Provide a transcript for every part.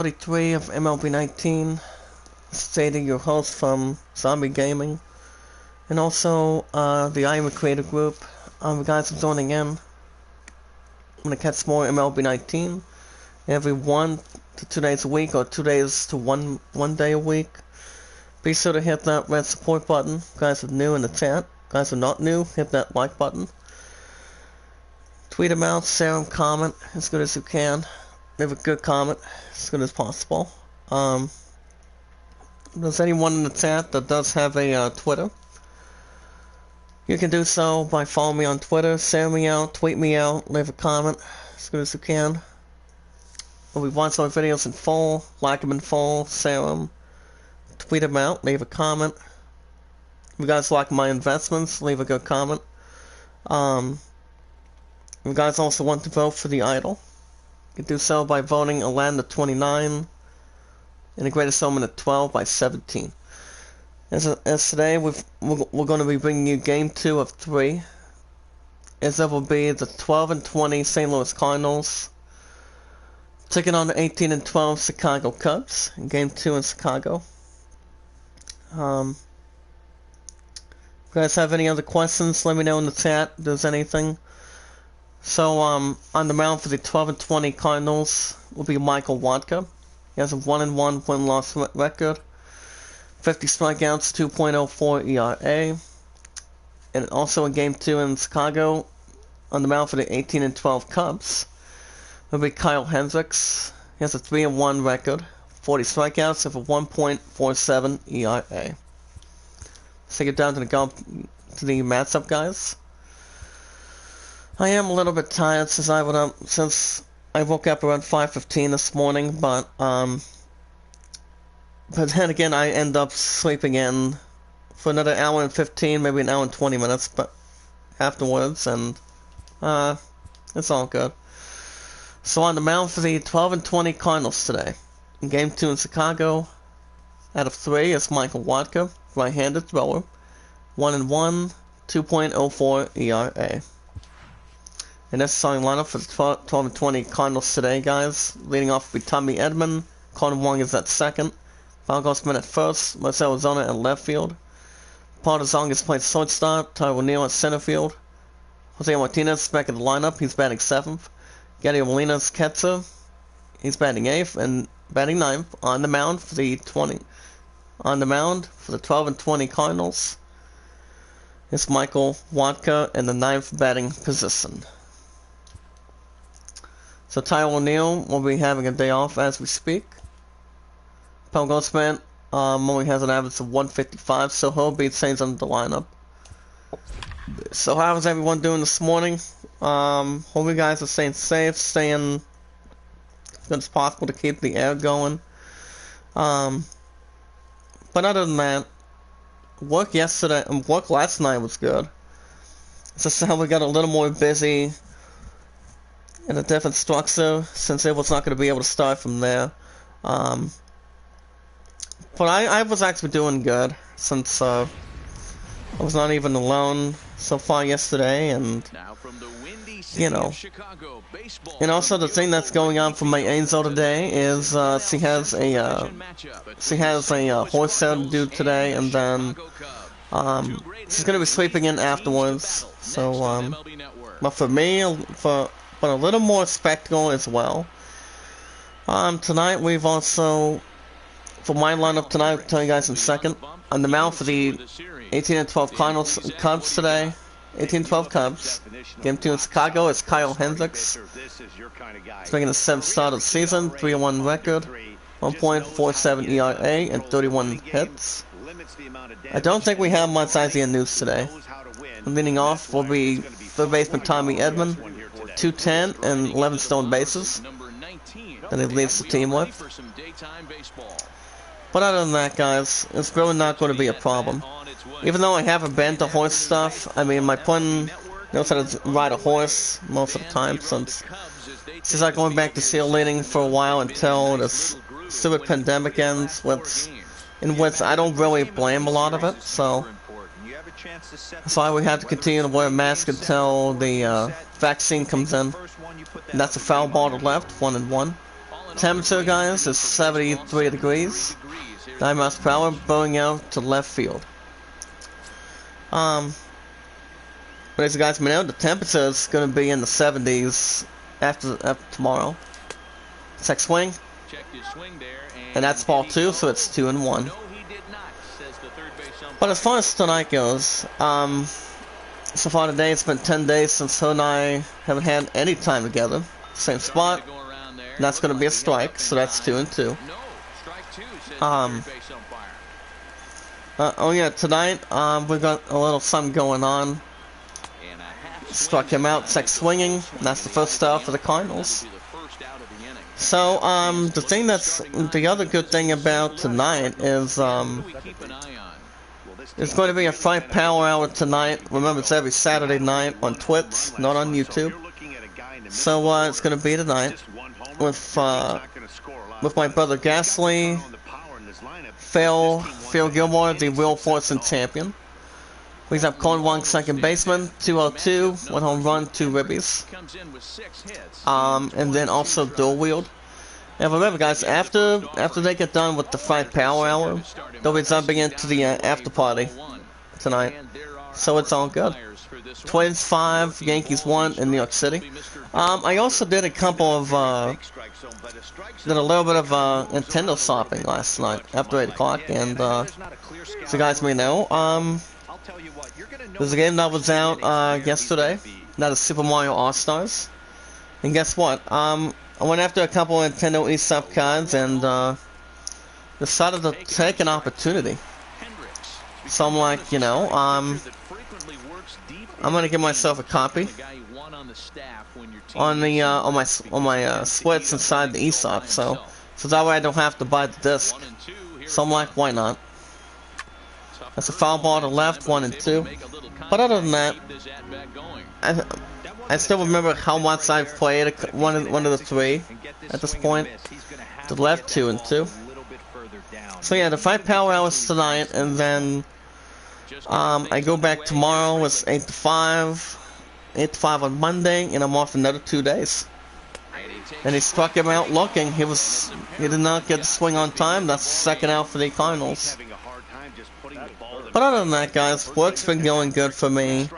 43 of MLB 19, stating your host from Zombie Gaming, and also the Iamacreator group. Guys are joining in. I'm gonna catch more MLB 19 every 1 to 2 days a week, or 2 days to one day a week. Be sure to hit that red support button. Guys are new in the chat. Guys are not new, hit that like button. Tweet them out, share them, comment as good as you can. Leave a good comment as good as possible. There's anyone in the chat that does have a Twitter, you can do so by following me on Twitter, share me out, tweet me out, leave a comment as good as you can. If we watch our videos in full, like them in full, share them, tweet them out, leave a comment. If you guys like my investments, leave a good comment. If you guys also want to vote for the idol, you can do so by voting a land at 29 and a greatest summon at 12 by 17. As today, we're going to be bringing you Game 2 of 3. As it will be the 12 and 20 St. Louis Cardinals taking on the 18 and 12 Chicago Cubs in Game 2 in Chicago. If you guys have any other questions, let me know in the chat if there's anything. So, on the mound for the 12 and 20 Cardinals will be Michael Wacha. He has a 1-1 win-loss record, 50 strikeouts, 2.04 ERA. And also in Game 2 in Chicago, on the mound for the 18 and 12 Cubs, will be Kyle Hendricks. He has a 3-1 record, 40 strikeouts, with a 1.47 ERA. Let's take it down to the matchup, guys. I am a little bit tired since I woke up around 5:15 this morning, but then again I end up sleeping in for another hour and 15, maybe an hour and 20 minutes, but afterwards, and it's all good. So on the mound for the 12 and 20 Cardinals today, in Game 2 in Chicago, out of 3 is Michael Wacha, right-handed thrower, 1-1, 2.04 ERA. And that's the starting lineup for the 12 and 20 Cardinals today, guys. Leading off will be Tommy Edman. Connor Wong is at second. Val Grossman at first. Marcell Ozuna at left field. Paul DeJong is playing shortstop. Tyler O'Neill at center field. Jose Martinez back in the lineup. He's batting 7th. Gary Molina's catcher. He's batting 8th and batting 9th on the mound for the 12 and 20 Cardinals. It's Michael Wacha in the 9th batting position. So Tyler O'Neill will be having a day off as we speak. Paul Grossman only has an average of 155, so he'll be changed under the lineup. So how is everyone doing this morning? Hope you guys are staying safe, staying as good as possible to keep the air going. But other than that, work last night was good. It's just how we got a little more busy in a different structure, since it was not going to be able to start from there. But I was actually doing good, since I was not even alone so far yesterday, and you know. And also the thing that's going on for my Angel today is she has a horse sale to do today, and then she's going to be sleeping in afterwards. So but for me, but a little more spectacle as well. Tonight we've also, for my lineup tonight, I'll tell you guys in a second. On the mound for the 18 and 12 Cubs today, 18-12 Cubs. Game 2 in Chicago is Kyle Hendricks. He's making the 7th start of the season, 3-1 record, 1.47 ERA, and 31 hits. I don't think we have much Isaiah news today. Leading off will be third baseman Tommy Edman, 210 and 11 stolen bases that he leads the team with. But other than that, guys, it's really not going to be a problem. Even though I haven't been to horse stuff, I mean, my plan knows how to ride a horse most of the time, since she's not going back to cheerleading for a while until this stupid pandemic ends, in which I don't really blame a lot of it, so that's why we have to continue to wear a mask until the vaccine comes in. And that's a foul ball to left, 1-1. temperature, guys, is 73 degrees. 9 miles per hour, blowing out to left field. But as you guys may know, the temperature is going to be in the 70s after tomorrow. Check swing. And that's ball 2, so it's 2-1. But as far as tonight goes, so far today it's been 10 days since her and I haven't had any time together. Same spot. And that's going to be a strike, so that's 2-2. Oh yeah, tonight we've got a little something going on. Struck him out, check swinging, and that's the first out for the Cardinals. So the other good thing about tonight is there's going to be a fight power hour tonight. Remember, it's every Saturday night on Twitch, not on YouTube. So it's going to be tonight with my brother Gasly, Phil Gilmore, the Wheel Fortune champion. We have Colin Wong, second baseman, 202, 1 home run, 2 ribbies. And then also dual wheeled. And remember, guys, after they get done with the fight power hour, they'll be jumping into the after party tonight. So it's all good. Twins 5, Yankees 1 in New York City. I also did a couple of did a little bit of Nintendo shopping last night after 8 o'clock, and as you guys may know, there's a game that was out yesterday. That is Super Mario All-Stars. And guess what? I went after a couple of Nintendo eShop cards and decided to take an opportunity. So I'm like, you know, I'm gonna give myself a copy on the on my splits inside the eShop, so that way I don't have to buy the disc. So I'm like, why not? That's a foul ball to left, 1 and 2. But other than that, I still remember how much I've played one of the 3 at this point. The left, 2 and 2. So yeah, the fight power hours tonight, and then I go back tomorrow. It's 8 to 5 on Monday, and I'm off another 2 days. And he struck him out looking. He did not get the swing on time. That's the second out for the Cardinals. But other than that, guys, work's been going good for me.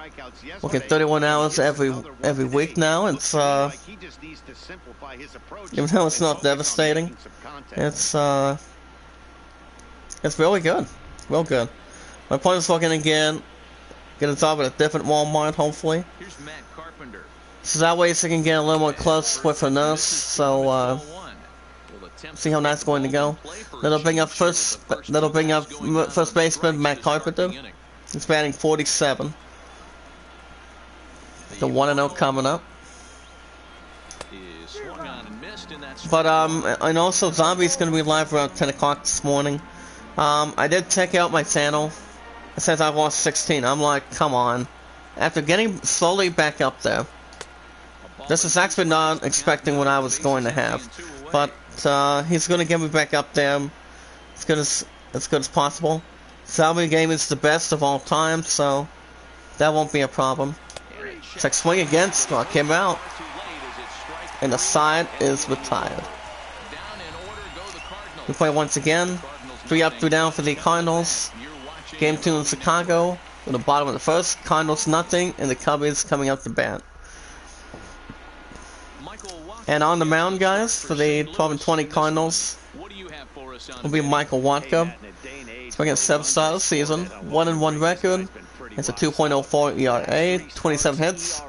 Working 31 hours every week now. It's even though it's not devastating, it's really good, real good. My plan is looking again, get a job at a different Walmart, hopefully. So that way, so I can get a little more close with a nurse. So see how that's going to go. That'll bring up first baseman Matt Carpenter. He's batting 47. The 1-0 coming up. But and also Zombie's gonna be live around 10 o'clock this morning. I did check out my channel. It says I lost 16. I'm like, come on. After getting slowly back up there. This is actually not expecting what I was going to have. But he's going to get me back up there as good as possible. Zombie game is the best of all time, so that won't be a problem. Check swing again, struck him out. And the side is retired. We play once again. 3 up, 3 down for the Cardinals. Game 2 in Chicago. In the bottom of the first, Cardinals nothing, and the Cubbies coming up to bat. And on the mound, guys, for the 12 and 20 Cardinals, will be Michael Watka. He's making a 7-star season, 1-1 record. It's a 2.04 ERA, 27 hits,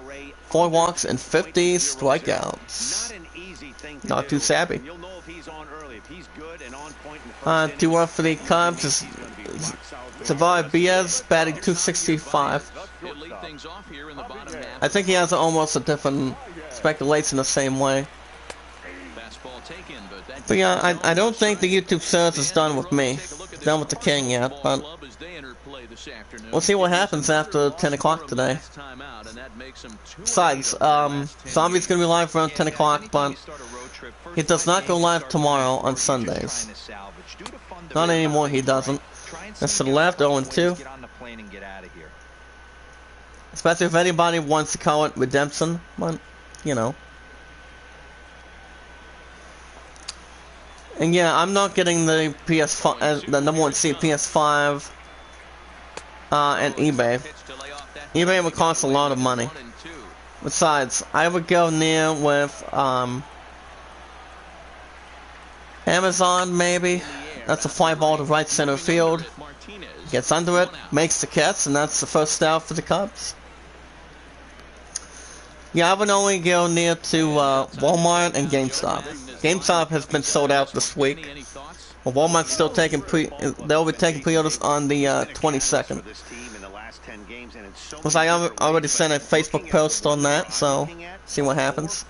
4 walks, and 50 strikeouts. Not too shabby. 2-1 for the Cubs is Tavar Baez, batting 265. I think he has almost a different speculation the same way. But yeah, I don't think the YouTube search is done with me. Done with the King yet, but we'll see what happens after 10 o'clock today. Besides, Zombie's gonna be live around 10 o'clock, but he does not go live tomorrow on Sundays. Not anymore, he doesn't. That's to the left, 0-2. Especially if anybody wants to call it redemption, but, you know. And yeah, I'm not getting the PS5, the number 1 seed PS5, and eBay. eBay would cost a lot of money. Besides, I would go near with, Amazon, maybe. That's a fly ball to right center field. Gets under it, makes the catch, and that's the first out for the Cubs. Yeah, I would only go near to Walmart and GameStop. GameStop has been sold out this week. Well, Walmart's still taking they'll be taking pre-orders on the 22nd. Because I already sent a Facebook post on that, so see what happens.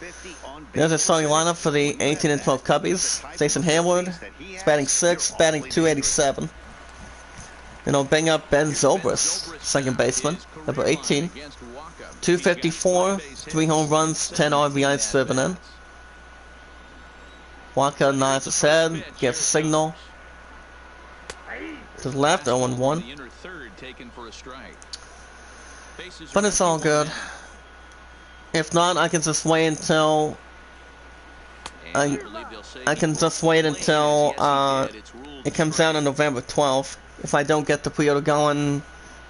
There's a starting lineup for the 18 and 12 Cubbies. Jason Hayward, he's batting 6th, batting 287. Then I'll bring up Ben Zobrist, second baseman, number 18. 254, 3 home runs, 10 RBIs driven in. Walker nods his head, gives a signal. To the left, 0-1. But it's all good. If not, I can just wait until I can just wait until it comes out on November 12th. If I don't get the pre-order going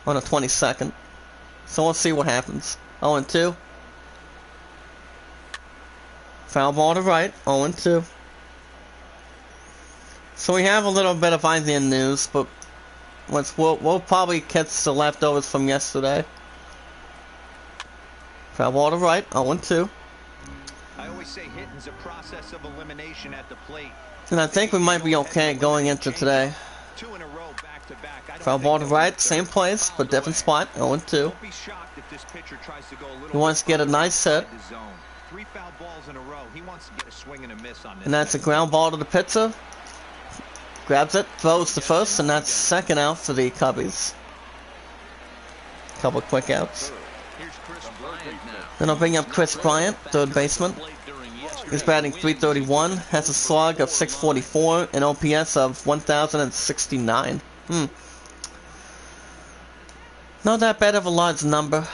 on the 22nd. So we'll see what happens. 0-2. Foul ball to right. 0-2. So we have a little bit of Indian news, but we'll probably catch the leftovers from yesterday. Foul ball to right. 0-2. I always say hitting's a process of elimination at the plate. And I think we might be okay going into today. 2 in a row back to back. Foul ball to right, same place, but different spot. 0-2. He wants to get a nice hit. 3 foul balls in a row. He wants to get a swing and a miss on this. And that's a ground ball to the pitcher. Grabs it, throws to first, and that's second out for the Cubbies. Couple quick outs. Then I'll bring up Chris Bryant, third baseman. He's batting .331, has a slug of .644, and OPS of 1,069. Not that bad of a large number.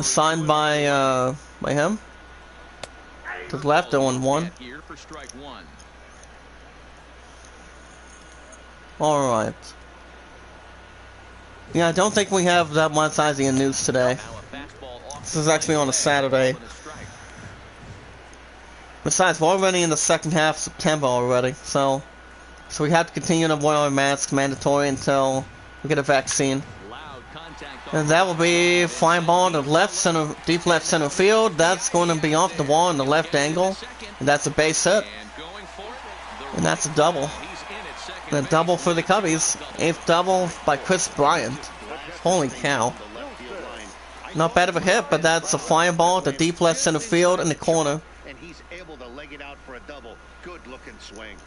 Signed by him. To the left, 0-1. Alright. Yeah, I don't think we have that much Indian news today. This is actually on a Saturday. Besides, we're already in the second half of September already, so we have to continue to wear our masks mandatory until we get a vaccine. And that will be flying ball to left center, deep left center field. That's going to be off the wall in the left angle, and that's a base hit. And that's a double. And a double for the Cubbies. 8th double by Chris Bryant. Holy cow. Not bad of a hit, but that's a flying ball to deep left center field in the corner.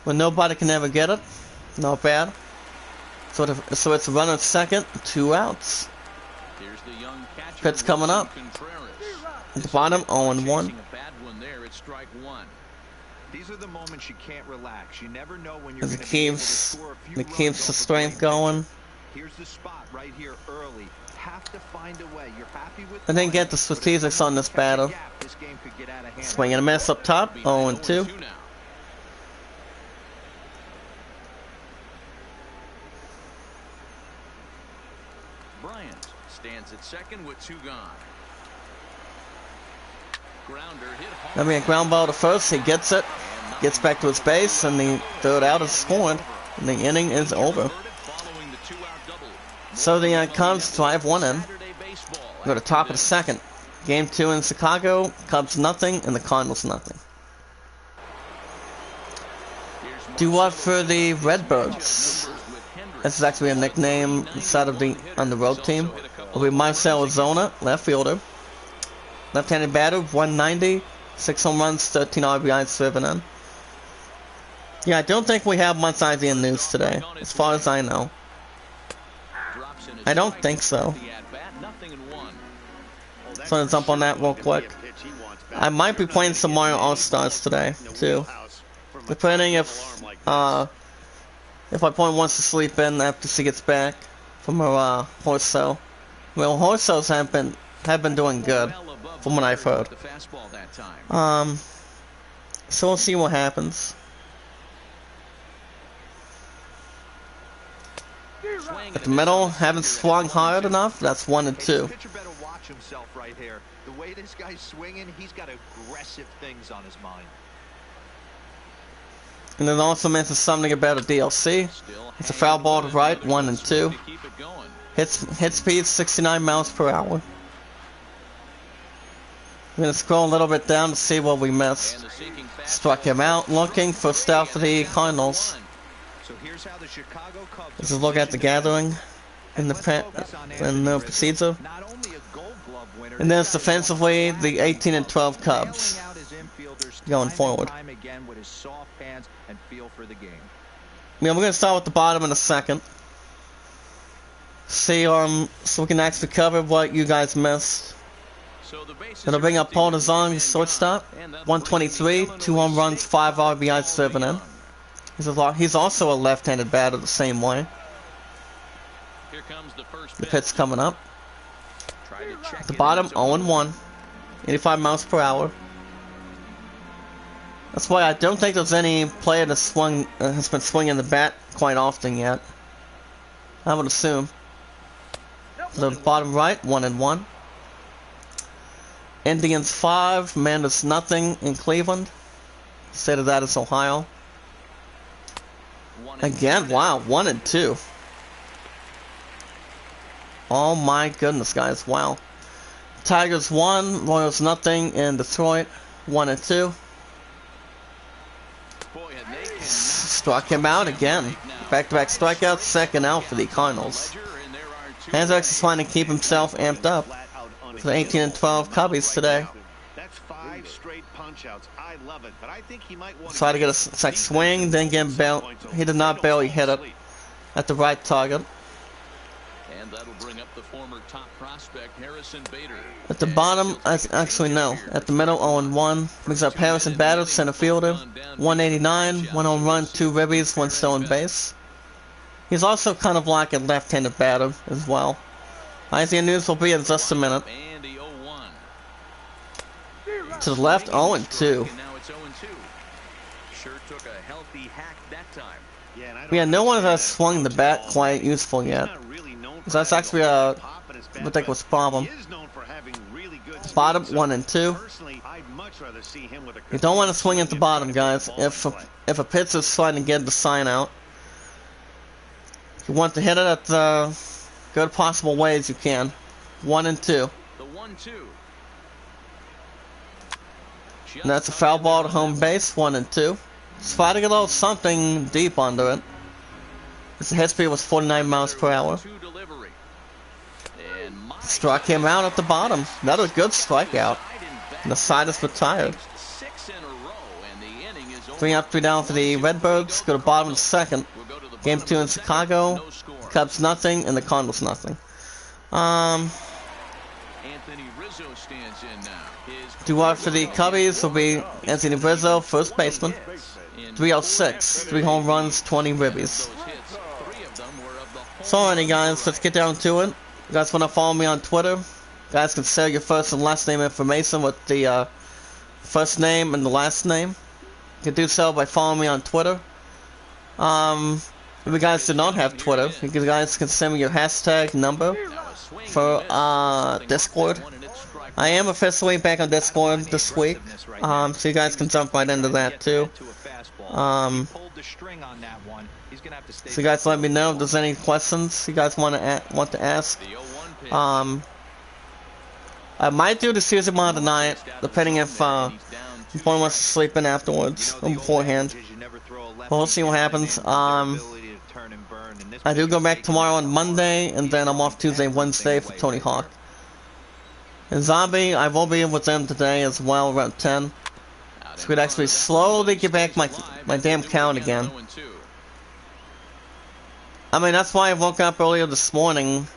When nobody can ever get it. Not bad. So it's a runner at second, 2 outs. Pitch coming up. At the bottom, 0-1. These are the moments you can't relax. You never know when you're As it keeps the strength going. Here's the spot right here early. Have to find a way. You're happy with. And then get the strategics on this battle. Swing and a miss up top, 0-2. Bryant stands at second with 2 gone. I mean, a ground ball to first, he gets it, gets back to his base, and the third out is scored, and the inning is over. So the Cubs drive 1 in. Go to top of the second. Game 2 in Chicago, Cubs nothing, and the Cardinals nothing. Do what for the Redbirds? This is actually a nickname inside of on the road team. Will be Marcell Ozuna, left fielder. Left-handed batter, 190, 6 home runs, 13 RBIs driven in. Yeah, I don't think we have much Indian news today, as far as I know. I don't think so. So let's jump on that real quick. I might be playing some Mario All-Stars today, too. Depending if my opponent wants to sleep in after she gets back from her horse show. Well, horse shows have been doing good. from what I've heard. So we'll see what happens. At the middle, haven't swung hard enough. That's 1 and 2. Pitcher better watch himself right here. The way this guy's swinging, he's got aggressive things on his mind. And then also mentions something about a DLC. It's a foul ball to right, 1 and 2. Hit speed 69 miles per hour. I'm gonna scroll a little bit down to see what we missed. Struck him out, looking for stuff for the Cardinals. Let's just look at the gathering in the procedure. And then defensively, the 18 and 12 Cubs going forward. Yeah, we're gonna start with the bottom in a second. See, so we can actually cover what you guys missed. Gonna bring up Paul DeZong, shortstop, 123, 2 home runs, 5 RBIs driven in. He's also a left-handed batter the same way. The pitch coming up. At the bottom, 0-1, 85 miles per hour. That's why I don't think there's any player that has been swinging the bat quite often yet. I would assume. The bottom right, 1-1. Indians 5, Manders nothing in Cleveland. State of that is Ohio. Again, wow, 1 and 2. Oh my goodness, guys, wow. Tigers 1, Royals nothing in Detroit, 1 and 2. Struck him out again. Back-to-back strikeouts, second out for the Cardinals. Hanzak is trying to keep himself amped up for the 18 and 12 Cubbies today. That's 5 straight punch-outs. I love it, but I think he might want to try to get a second swing, then get he did not barely hit it at the right target. And that'll bring up the former top prospect Harrison Bader. At the bottom, actually no. At the middle, 0-1. Brings up Harrison Bader, center fielder, 189, 1 home run, 2 ribbies, 1 stolen base. He's also kind of like a left-handed batter as well. IZN News will be in just a minute. To the left, 0-2. Yeah, no one has swung the bat quite useful yet. So that's actually a ridiculous problem. Bottom, 1 and 2. You don't want to swing at the bottom, guys. If a pitch is trying to get the sign out, you want to hit it at the good possible ways you can. 1 and 2. And that's a foul ball to home base, 1 and 2. Just try to get a little something deep under it. His head speed was 49 miles per hour. Struck him out at the bottom. Another good strikeout. And the side is retired. 3 up, 3 down for the Redbirds. Go to bottom of the second. Game 2 in Chicago. Cubs nothing, and the Cardinals nothing. Due for the Cubbies will be Anthony Rizzo, first baseman. 306, 3 home runs, 20 ribbies. So alrighty guys, let's get down to it. You guys want to follow me on Twitter? You guys can share your first and last name information with the first name and the last name. You can do so by following me on Twitter. If you guys do not have Twitter, you guys can send me your hashtag number for Discord. I am officially back on Discord this week, so you guys can jump right into that too. So you guys let me know if there's any questions you guys want to ask. I might do the season mod tonight, depending if someone wants to sleep in afterwards or beforehand. We'll see what happens. I do go back tomorrow on Monday, and then I'm off Tuesday, Wednesday for Tony Hawk. And Zombie, I will be in with them today as well, around 10. So we'd actually slowly get back my damn count again. I mean, that's why I woke up earlier this morning,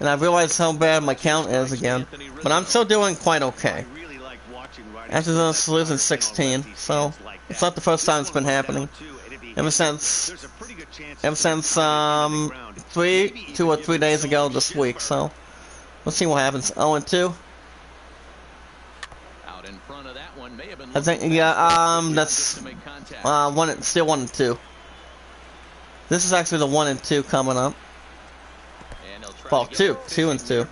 and I realized how bad my count is again. But I'm still doing quite okay. After this losing 16, so it's not the first time it's been happening. Ever since 2 or 3 days ago this week, so we'll see what happens. 0-2. I think, yeah, that's, still 1 and 2. This is actually the 1 and 2 coming up. Well, 2 and 2.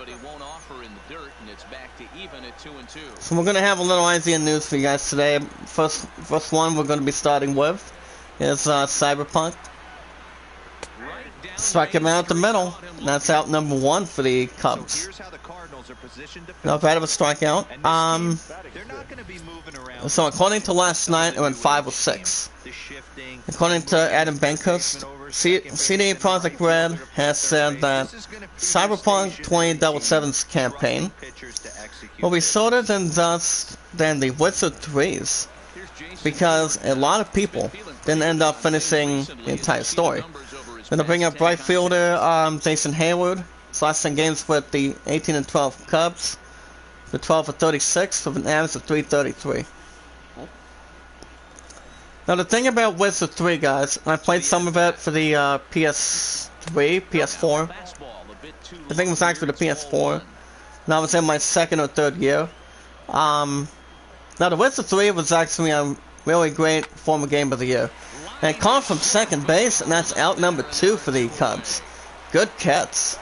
So we're gonna have a little IZN news for you guys today. First one we're gonna be starting with is Cyberpunk. Strike him out the middle. That's out number 1 for the Cubs. Not bad of a strikeout. So according to last night, it went 5 or 6. According to Adam Bankhurst, CD Projekt Red has said that Cyberpunk 2077's campaign will be shorter than the Witcher 3's, because a lot of people didn't end up finishing the entire story. Gonna bring up right fielder Jason Hayward, last 10 games with the 18 and 12 Cubs, the 12 for 36 with an average of 333. Now the thing about Witcher 3, guys, I played some of it for the PS3, PS4. I think it was actually the PS4. And I was in my 2nd or 3rd year. Now the Witcher 3 was actually a really great former game of the year. And it caught from 2nd base, and that's out number 2 for the Cubs. Good catch.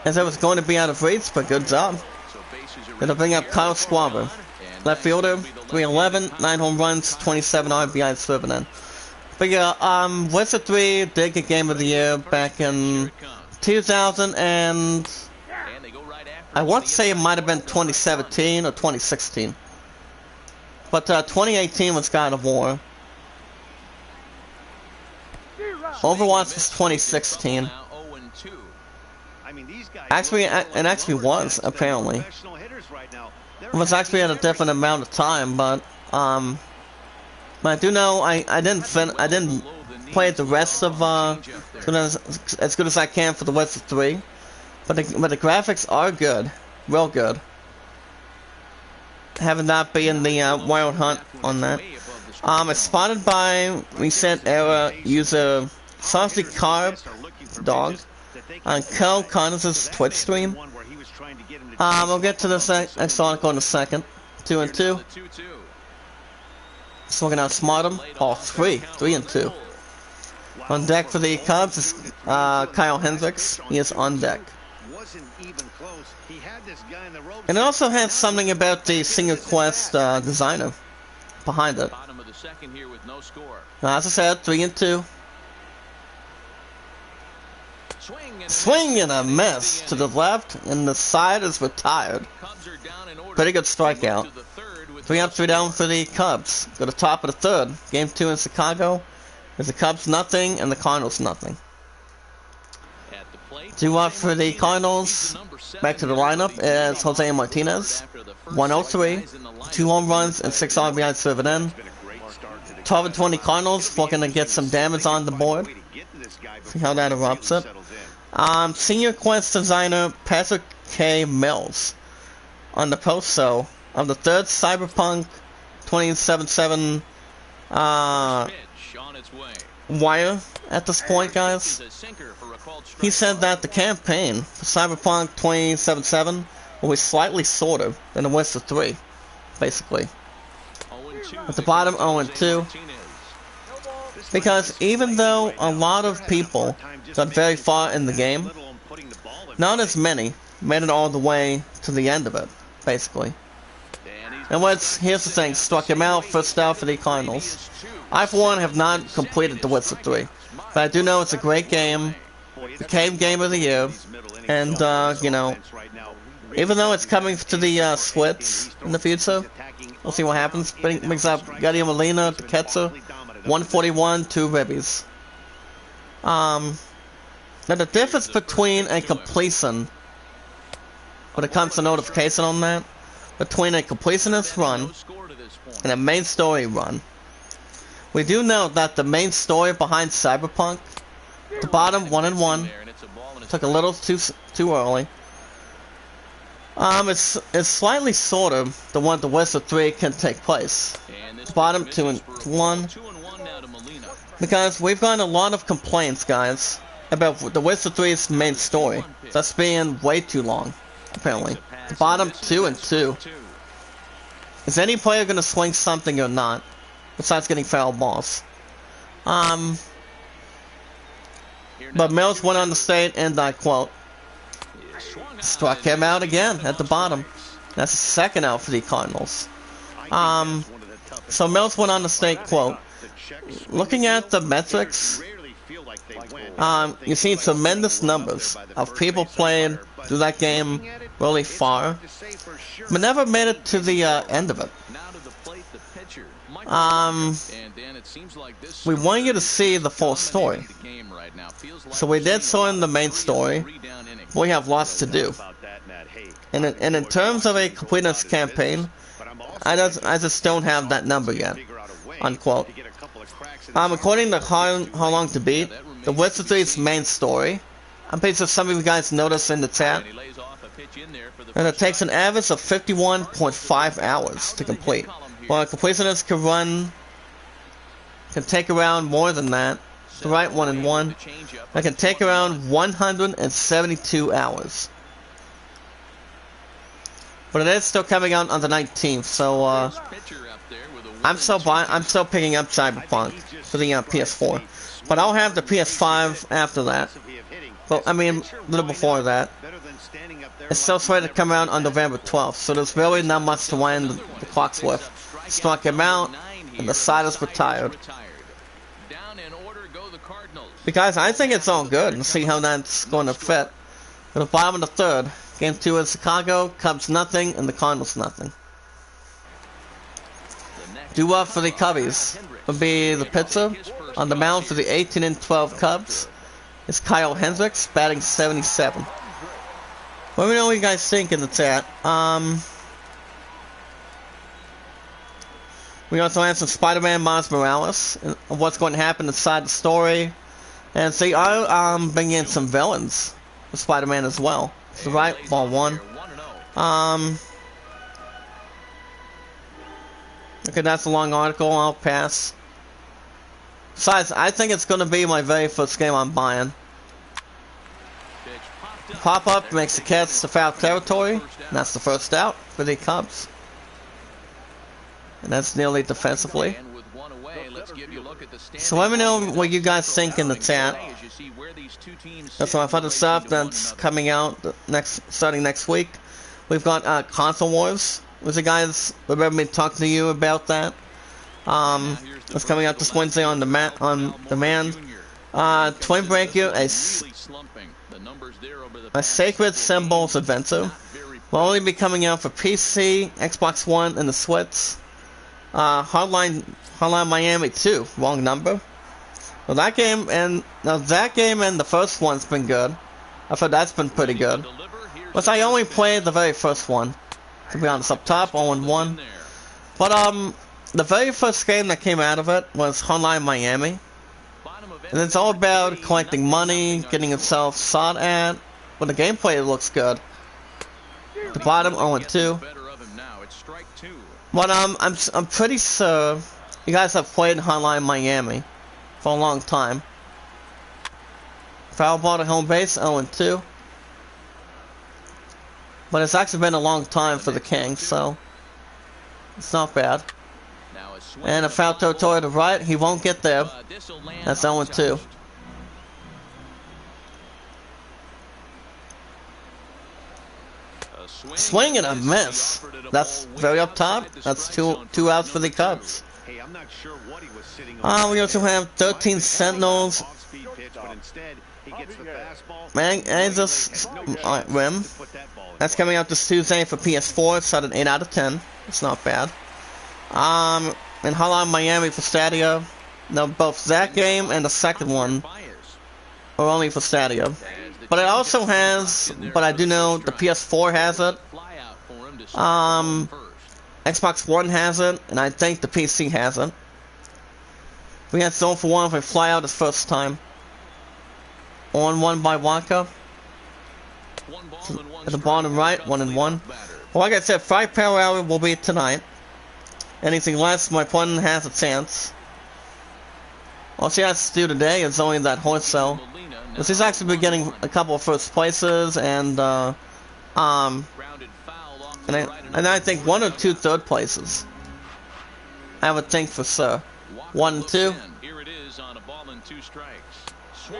As I was going to be out of reach, but good job. Gonna bring up Kyle Schwarber. Left fielder, 311, 9 home runs, 27 RBIs driven in. But yeah, Witcher 3 did get Game of the Year back in 2000 and I want to say it might have been 2017 or 2016. But 2018 was God of War. Overwatch was 2016. Actually, it actually was, apparently. It was actually at a different amount of time, but I do know I didn't play the rest of as good as I can for the Witcher 3, but the graphics are good, real good. Having that be in the Wild Hunt on that. It's spotted by recent era user Saucy Carb Dog on Kel Connors' Twitch stream. We'll get to this next article in a second. 2 and 2. So we're gonna outsmart him. Oh, 3 and 2. On deck for the Cubs is Kyle Hendricks. He is on deck. And it also has something about the Senior Quest designer behind it. Now, as I said, 3 and 2. Swing and a miss to the left, and the side is retired. Pretty good strikeout. 3 up, 3 down for the Cubs. Go to top of the 3rd. Game 2 in Chicago. There's the Cubs nothing, and the Cardinals nothing. 2 up for the Cardinals. Back to the lineup is Jose Martinez. 103, 2 home runs, and 6 RBIs driven in. 12 and 20 Cardinals looking to get some damage on the board. See how that erupts it. Senior Quest designer Patrick K. Mills on the post-so of the 3rd Cyberpunk 2077 wire at this point, guys. He said that the campaign for Cyberpunk 2077 will be slightly shorter than the Witcher 3, basically. At the bottom, 0 and 2. Because even though a lot of people got very far in the game, not as many made it all the way to the end of it, basically. And here's the thing, struck him out, first out for the Cardinals. I, for one, have not completed The Witcher 3, but I do know it's a great game, became Game of the Year, and, you know, even though it's coming to the Switch in the future, we'll see what happens. Brings up Yadier Molina, the catcher, 141, 2 ribbies. Now the difference between a completion, when it comes to notification on that, between a completionist run and a main story run, we do know that the main story behind Cyberpunk, the bottom 1 and 1, took a little too early. It's slightly shorter than what the Witcher 3 can take place. The bottom 2 and 1. Because we've gotten a lot of complaints, guys, about the Witcher 3's main story. That's being way too long, apparently. The bottom 2 and 2. Is any player gonna swing something or not? Besides getting foul balls. But Mills went on the state, and I quote, struck him out again at the bottom. That's the second out for the Cardinals. So Mills went on the state, quote, looking at the metrics, you've seen tremendous numbers of people playing through that game really far, but never made it to the end of it. We want you to see the full story. So we did show in the main story. We have lots to do. And in terms of a completeness campaign, I just don't have that number yet. Unquote. According to how long to beat, the Wizards' main story, I'm pretty sure some of you guys noticed in the chat, and it takes an average of 51.5 hours to complete. While a completionist can take around more than that. The right 1-1, that can take around 172 hours. But it is still coming out on the 19th, so I'm still picking up Cyberpunk for the PS4. But I'll have the PS5 after that. Well, I mean, a little before that. It's still slated to come out on November 12th, so there's really not much to wind the clocks with. Struck him out, and the side is retired. Because I think it's all good, and see how that's going to fit. At the bottom of the third, Game 2 in Chicago, Cubs nothing, and the Cardinals nothing. Due up for the Cubbies will be the pitcher. On the mound for the 18-12 Cubs is Kyle Hendricks, batting 77. Let me know what you guys think in the chat. We also have some Spider-Man Miles Morales, and what's going to happen inside the story. And see, I'll bring in some villains with Spider-Man as well. So right, ball one. Okay, that's a long article. I'll pass. Besides, I think it's going to be my very first game I'm buying. Pop-up makes the catch to foul territory, and that's the first out for the Cubs. And that's nearly defensively. So let me know what you guys think in the chat. That's some other stuff that's coming out starting next week. We've got Console Wars. Was the guys remember me talking to you about that? It's coming out this Wednesday on demand. Twin Breaker, a Sacred Symbols adventure, will only be coming out for PC, Xbox One, and the Switch. Hotline Miami 2, wrong number. Well, that game and the first one's been good. I thought that's been pretty good. But I only played the very first one. To be honest, up top, 0-1. But the very first game that came out of it was Hotline Miami. And it's all about collecting money, getting yourself sought at. But the gameplay looks good. The bottom 0-2. But I'm pretty sure you guys have played Hotline Miami for a long time. Foul ball to home base, 0-2. But it's actually been a long time for the Kings, so it's not bad. And a foul territory to right, he won't get there. That's 0-2. Swing and a miss. That's very up top. That's two outs for the Cubs. We also have 13 Sentinels. Man, and just rim. That's coming out this Tuesday for PS4. It's at an 8 out of 10. It's not bad. And Hotline Miami for Stadia. No, both that game and the second one are only for Stadia. But it also has, but I do know the PS4 has it. Xbox One has it, and I think the PC has it. We had Zone for 1 for Flyout this first time. On 1 by Waka. At the bottom right, 1-1. Well, like I said, 5 Power Hour will be tonight. Anything less, my opponent has a chance. All she has to do today is only that horse cell. But she's actually been getting a couple of first places and and I think 1 or 2 third places. I would think for sure. 1 and 2. Here it is on a ball and 2 strikes.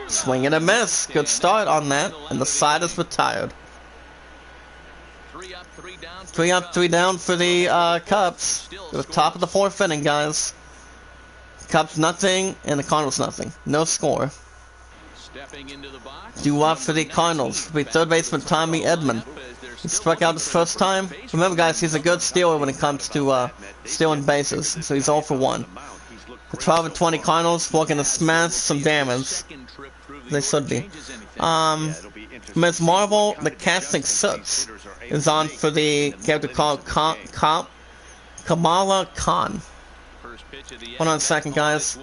Swing and a miss. Good start on that, and the side is retired. 3 up, 3 down. 3 up, 3 down for the Cubs. The top of the 4th inning, guys. Cubs nothing, and the Cardinals nothing. No score. Stepping into the box. Due up for the Cardinals. Will be third baseman Tommy Edman. He struck out his first time. Remember, guys, he's a good stealer when it comes to stealing bases. So he's 0 for 1. The 12 and 20 Cardinals looking to smash some damage. They should be. Ms. Marvel, the casting suits, is on for the character called Kamala Khan. Hold on a second, guys.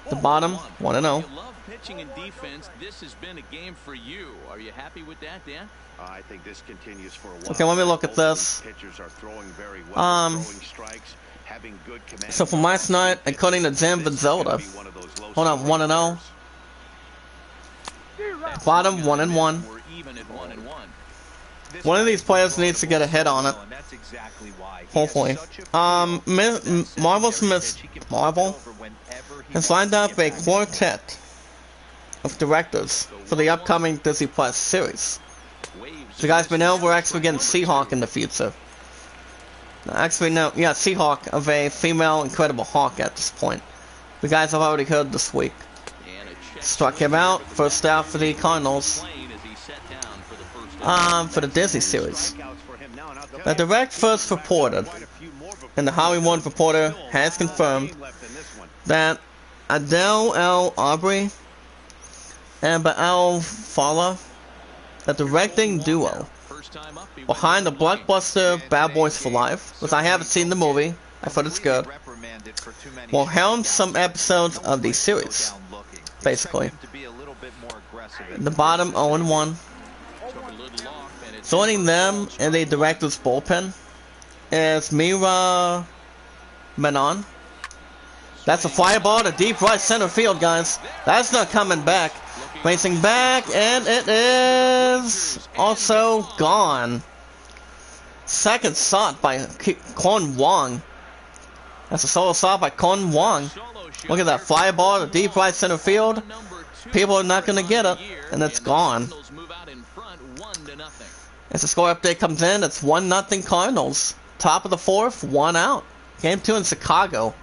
The bottom, 1-0. Pitching and defense, this has been a game for you. Are you happy with that, Dan? I think this continues for a while. Okay, let me look at this. Pitchers are throwing very well, throwing strikes, having good command. So from last night, according to Jim Vinzelda, hold on, 1-0. Bottom, 1-1. We're even at 1-1. One of these players needs to get a hit on it. Hopefully. Marvel's Miss Marvel has lined up a quartet of directors for the upcoming Disney Plus series. So guys, we know we're actually getting Seahawk in the future. Actually, no, yeah, Seahawk of a female Incredible Hawk at this point. You guys have already heard this week. Struck him out, first out for the Cardinals. For the Disney series. The direct first reported, and the Hollywood Reporter has confirmed that Adele L. Aubrey and Baal Fala, the directing duo behind the blockbuster Bad Boys for Life, which I haven't seen the movie, I thought it's good, will helm some episodes of the series, basically. The bottom 0-1. Joining them in the director's bullpen is Mira Menon. That's a fly ball to deep right center field, guys. That's not coming back. Racing back, and it is also gone. Second shot by Kon Wong. That's a solo shot by Kon Wong. Look at that fly ball to deep right center field. People are not going to get it, and it's gone. As the score update comes in, it's 1-0 Cardinals. Top of the 4th, 1 out. Game 2 in Chicago.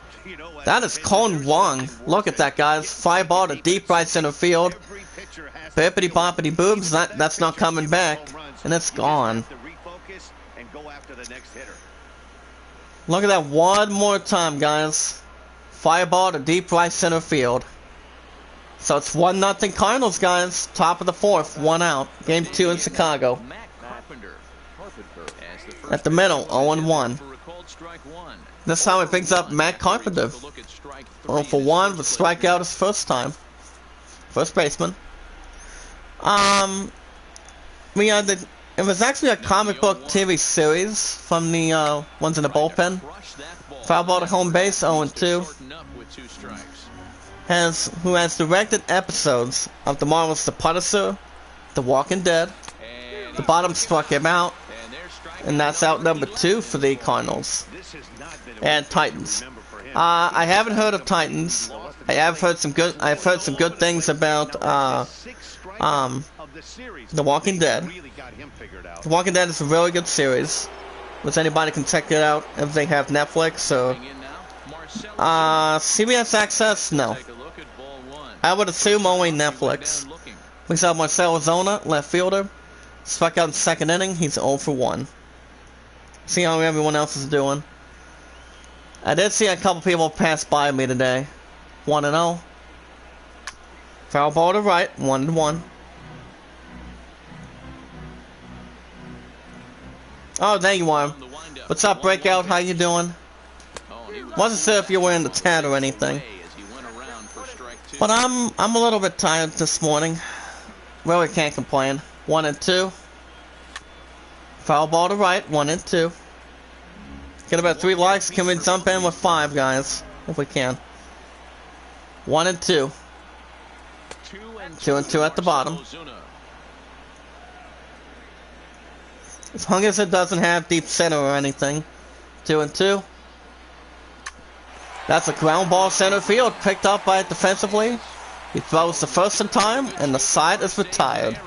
That is Kon Wong. Look at that, guys. Fly ball to deep right center field. Bippity boppity boobs. That's not coming back. And it's gone. Look at that one more time, guys. Fly ball to deep right center field. So it's 1-0 Cardinals, guys. Top of the 4th, 1 out. Game 2 in Chicago. At the middle, 0-1. This time it brings up Matt Carpenter. 0 for 1 with strikeout his first time. First baseman. It was actually a comic book TV series from the ones in the bullpen. Foul ball to home base, 0-2. Who has directed episodes of the Marvel's The Punisher, The Walking Dead. The bottom struck him out. And that's out number 2 for the Cardinals. And Titans. I haven't heard of Titans. I've heard some good things about The Walking Dead. The Walking Dead is a really good series. Which anybody can check it out if they have Netflix or CBS Access. No, I would assume only Netflix. We saw Marcell Ozuna, left fielder, struck out in second inning. He's 0 for 1. See how everyone else is doing. I did see a couple people pass by me today. 1-0. Foul ball to right, 1-1. Oh, there you are. What's up, Breakout? How you doing? Wasn't sure if you were in the chat or anything. But I'm a little bit tired this morning. Really can't complain. 1-2. Foul ball to right, 1-2. Get about 3 likes. Can we jump in with 5, guys? If we can. 1-2. 2-2 at the bottom. As long as it doesn't have deep center or anything. 2-2. That's a ground ball center field, picked up by it defensively. He throws the first in time, and the side is retired.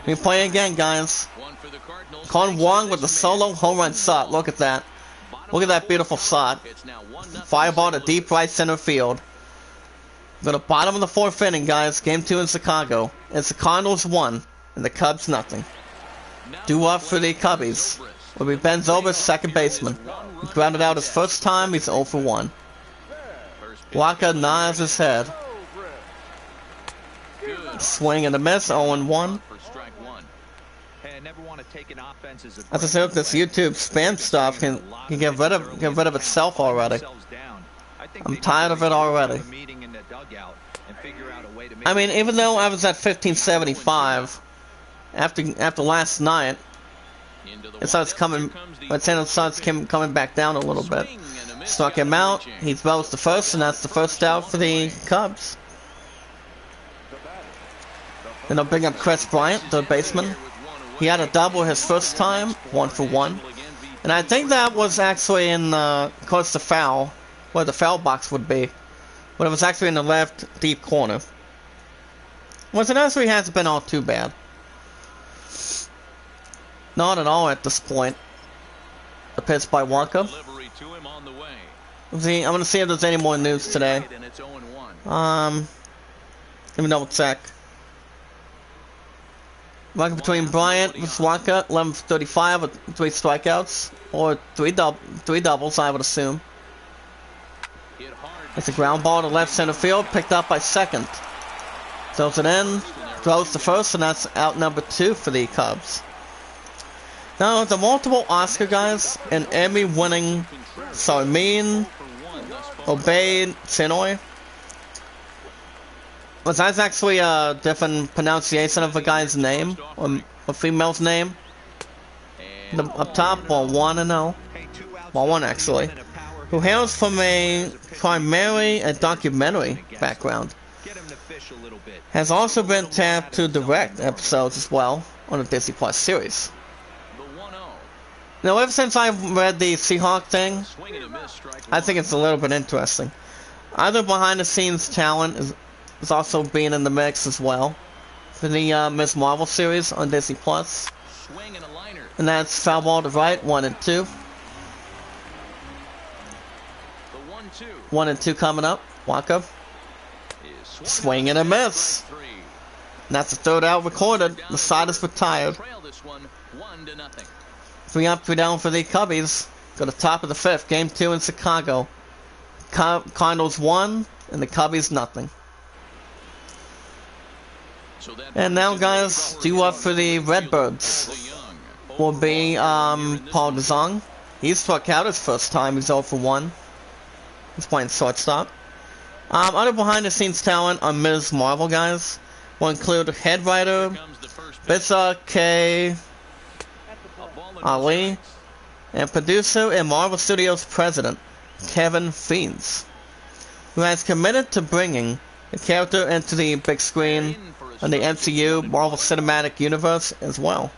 We play again, guys. Con Wong with the solo home run shot. Look at that. Look at that beautiful shot. Fireball to deep right center field. We're at the bottom of the 4th inning, guys. Game 2 in Chicago. It's the Cardinals 1, and the Cubs nothing. Due up for the Cubbies. Will be Ben Zobrist, second baseman. He grounded out his first time. He's 0 for 1. Walker nods his head. Swing and a miss, 0-1. As I said, if this YouTube spam stuff can get rid of itself already. I'm tired of it already. I mean, even though I was at 1575 after last night, it starts coming. My channel starts coming back down a little bit. Struck him out. He throws the first, and that's the first out for the Cubs. Then I'll bring up Chris Bryant, the baseman. He had a double his first time, 1 for 1. And I think that was actually in, of course, the foul, where the foul box would be. But it was actually in the left deep corner. Well, it actually hasn't been all too bad. Not at all at this point. The pitch by Walker. See, I'm gonna see if there's any more news today. Let me double check. Record between Bryant and Walker, 11 for 35 with 3 strikeouts, or three doubles, I would assume. It's a ground ball to left center field, picked up by second. Throws it in, throws the first, and that's out number 2 for the Cubs. Now, the multiple Oscar guys and Emmy-winning Sarmin Obaid Sinoy. Was that actually a different pronunciation of a guy's name, or a female's name? Up top, well, 1-0. Well, 1 actually. Who hails from primarily a documentary background. Has also been tapped to direct episodes as well on the Disney Plus series. Now, ever since I read the Seahawk thing, I think it's a little bit interesting. Other behind-the-scenes talent is also being in the mix as well for the Ms. Marvel series on Disney Plus. And that's foul ball to right, 1-2. 1-2 coming up. Walker. Swing and a miss. And that's the third out recorded. The side is retired. 3 up, 3 down for the Cubbies. Go to the top of the 5th. Game 2 in Chicago. Cardinals 1 and the Cubbies nothing. And now, guys, due up for the Redbirds will be Paul DeZong. He struck out his first time. He's 0 for 1. He's playing shortstop. Other behind-the-scenes talent on Ms. Marvel, guys, will include head writer Bisa K. Ali and producer and Marvel Studios president Kevin Fiends, who has committed to bringing the character into the big screen on the MCU Marvel Cinematic Universe as well.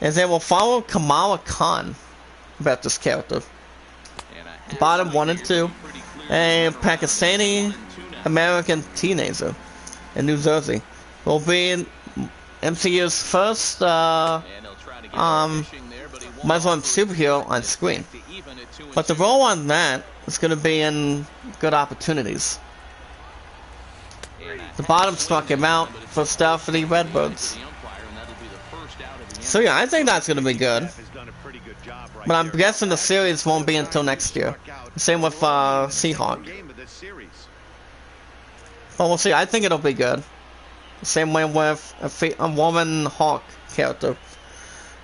As they will follow Kamala Khan about this character. Bottom 1 and 2, a Pakistani American teenager in New Jersey will be in MCU's first Muslim superhero on screen. But the role on that is going to be in good opportunities. The bottom struck him out for stuff for the Redbirds. So yeah, I think that's going to be good. But I'm guessing the series won't be until next year. Same with Seahawk. But we'll see. I think it'll be good. Same way with a woman Hawk character.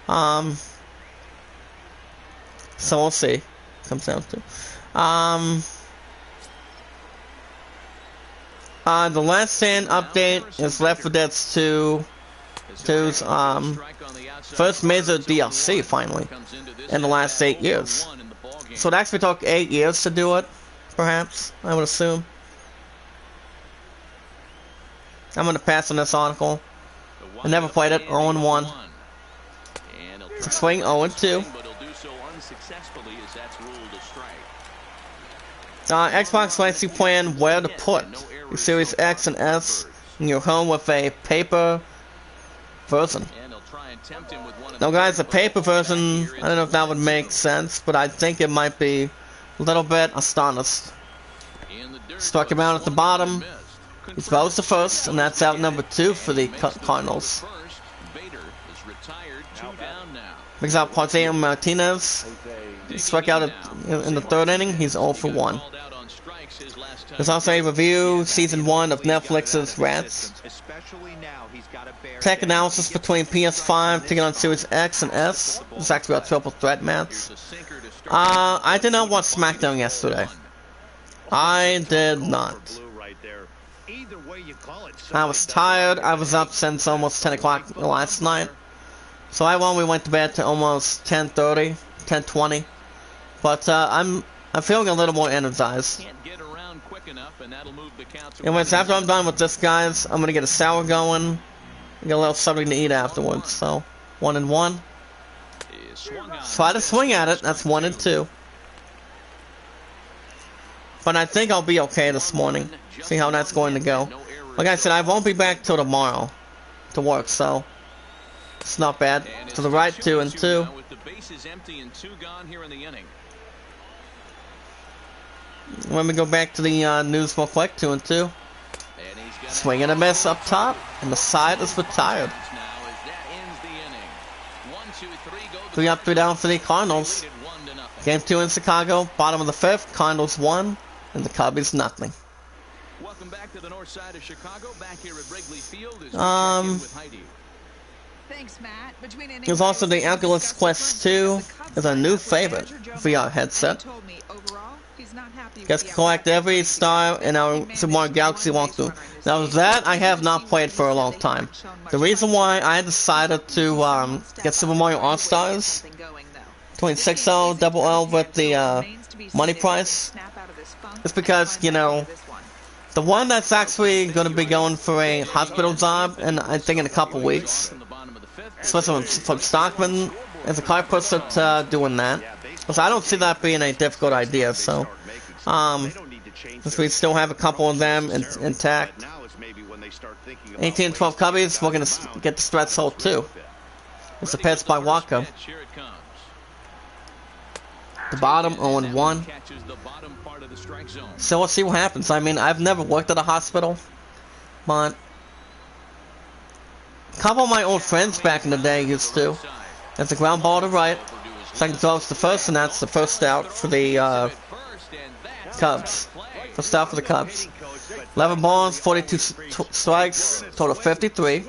So we'll see. Comes down to. The Last Stand update is Left 4 Dead 2's first major DLC finally in the last 8 years. So it actually took 8 years to do it, perhaps, I would assume. I'm gonna pass on this article. I never played it, 0-1. Swing 0-2. Xbox lets you plan where to put your Series X and S in your home with a paper version. Now guys, the paper version, I don't know if that would make sense, but I think it might be a little bit astonished. Struck him out at the bottom. He throws the first, and that's out number 2 for the Cardinals. Brings out Jose Martinez. He struck out in the 3rd inning. He's 0 for 1. There's also a review, Season 1 of Netflix's Rats. Tech analysis between PS5 taking on Series X and S. It's actually a triple threat match. I did not watch SmackDown yesterday. I did not. I was tired. I was up since almost 10 o'clock last night. So I only went to bed to almost 10:30, 10:20. But I'm feeling a little more energized. Anyways, after I'm done with this, guys, I'm gonna get a shower going. Get a little something to eat afterwards. So 1-1. Try to swing at it. That's 1-2. But I think I'll be okay this morning. See how that's going to go. Like I said, I won't be back till tomorrow to work, so it's not bad. To the right, 2-2. When we go back to the news real quick, 2-2. Swing and a miss up top, and the side is retired. 3 up, 3 down for the Cardinals. Game 2 in Chicago, bottom of the 5th. Cardinals 1, and the Cubbies nothing. Welcome back to the north side of Chicago. Back here at Wrigley Field is Thanks, Matt. There's also the Oculus Quest 2 is a new favorite VR headset. Gets to collect every star in our Super Mario Galaxy walkthrough. Now that I have not played for a long time. The reason why I decided to get Super Mario All-Stars between 6L, double L with the money price is because, you know, the one that's actually going to be going for a hospital job, and I think in a couple weeks, especially from Stockman, is a car pusher to doing that. Because I don't see that being a difficult idea, so since we still have a couple of them intact. 18 and 12 Cubbies, we're going to get the stretch hole too. It's a pitch by Waka. The bottom 0-1. So we'll see what happens. I mean, I've never worked at a hospital, but a couple of my old friends back in the day used to. That's a ground ball to right. Second throw is the first, and that's the first out for the Cubs. First out for the Cubs. 11 balls, 42 strikes, total 53.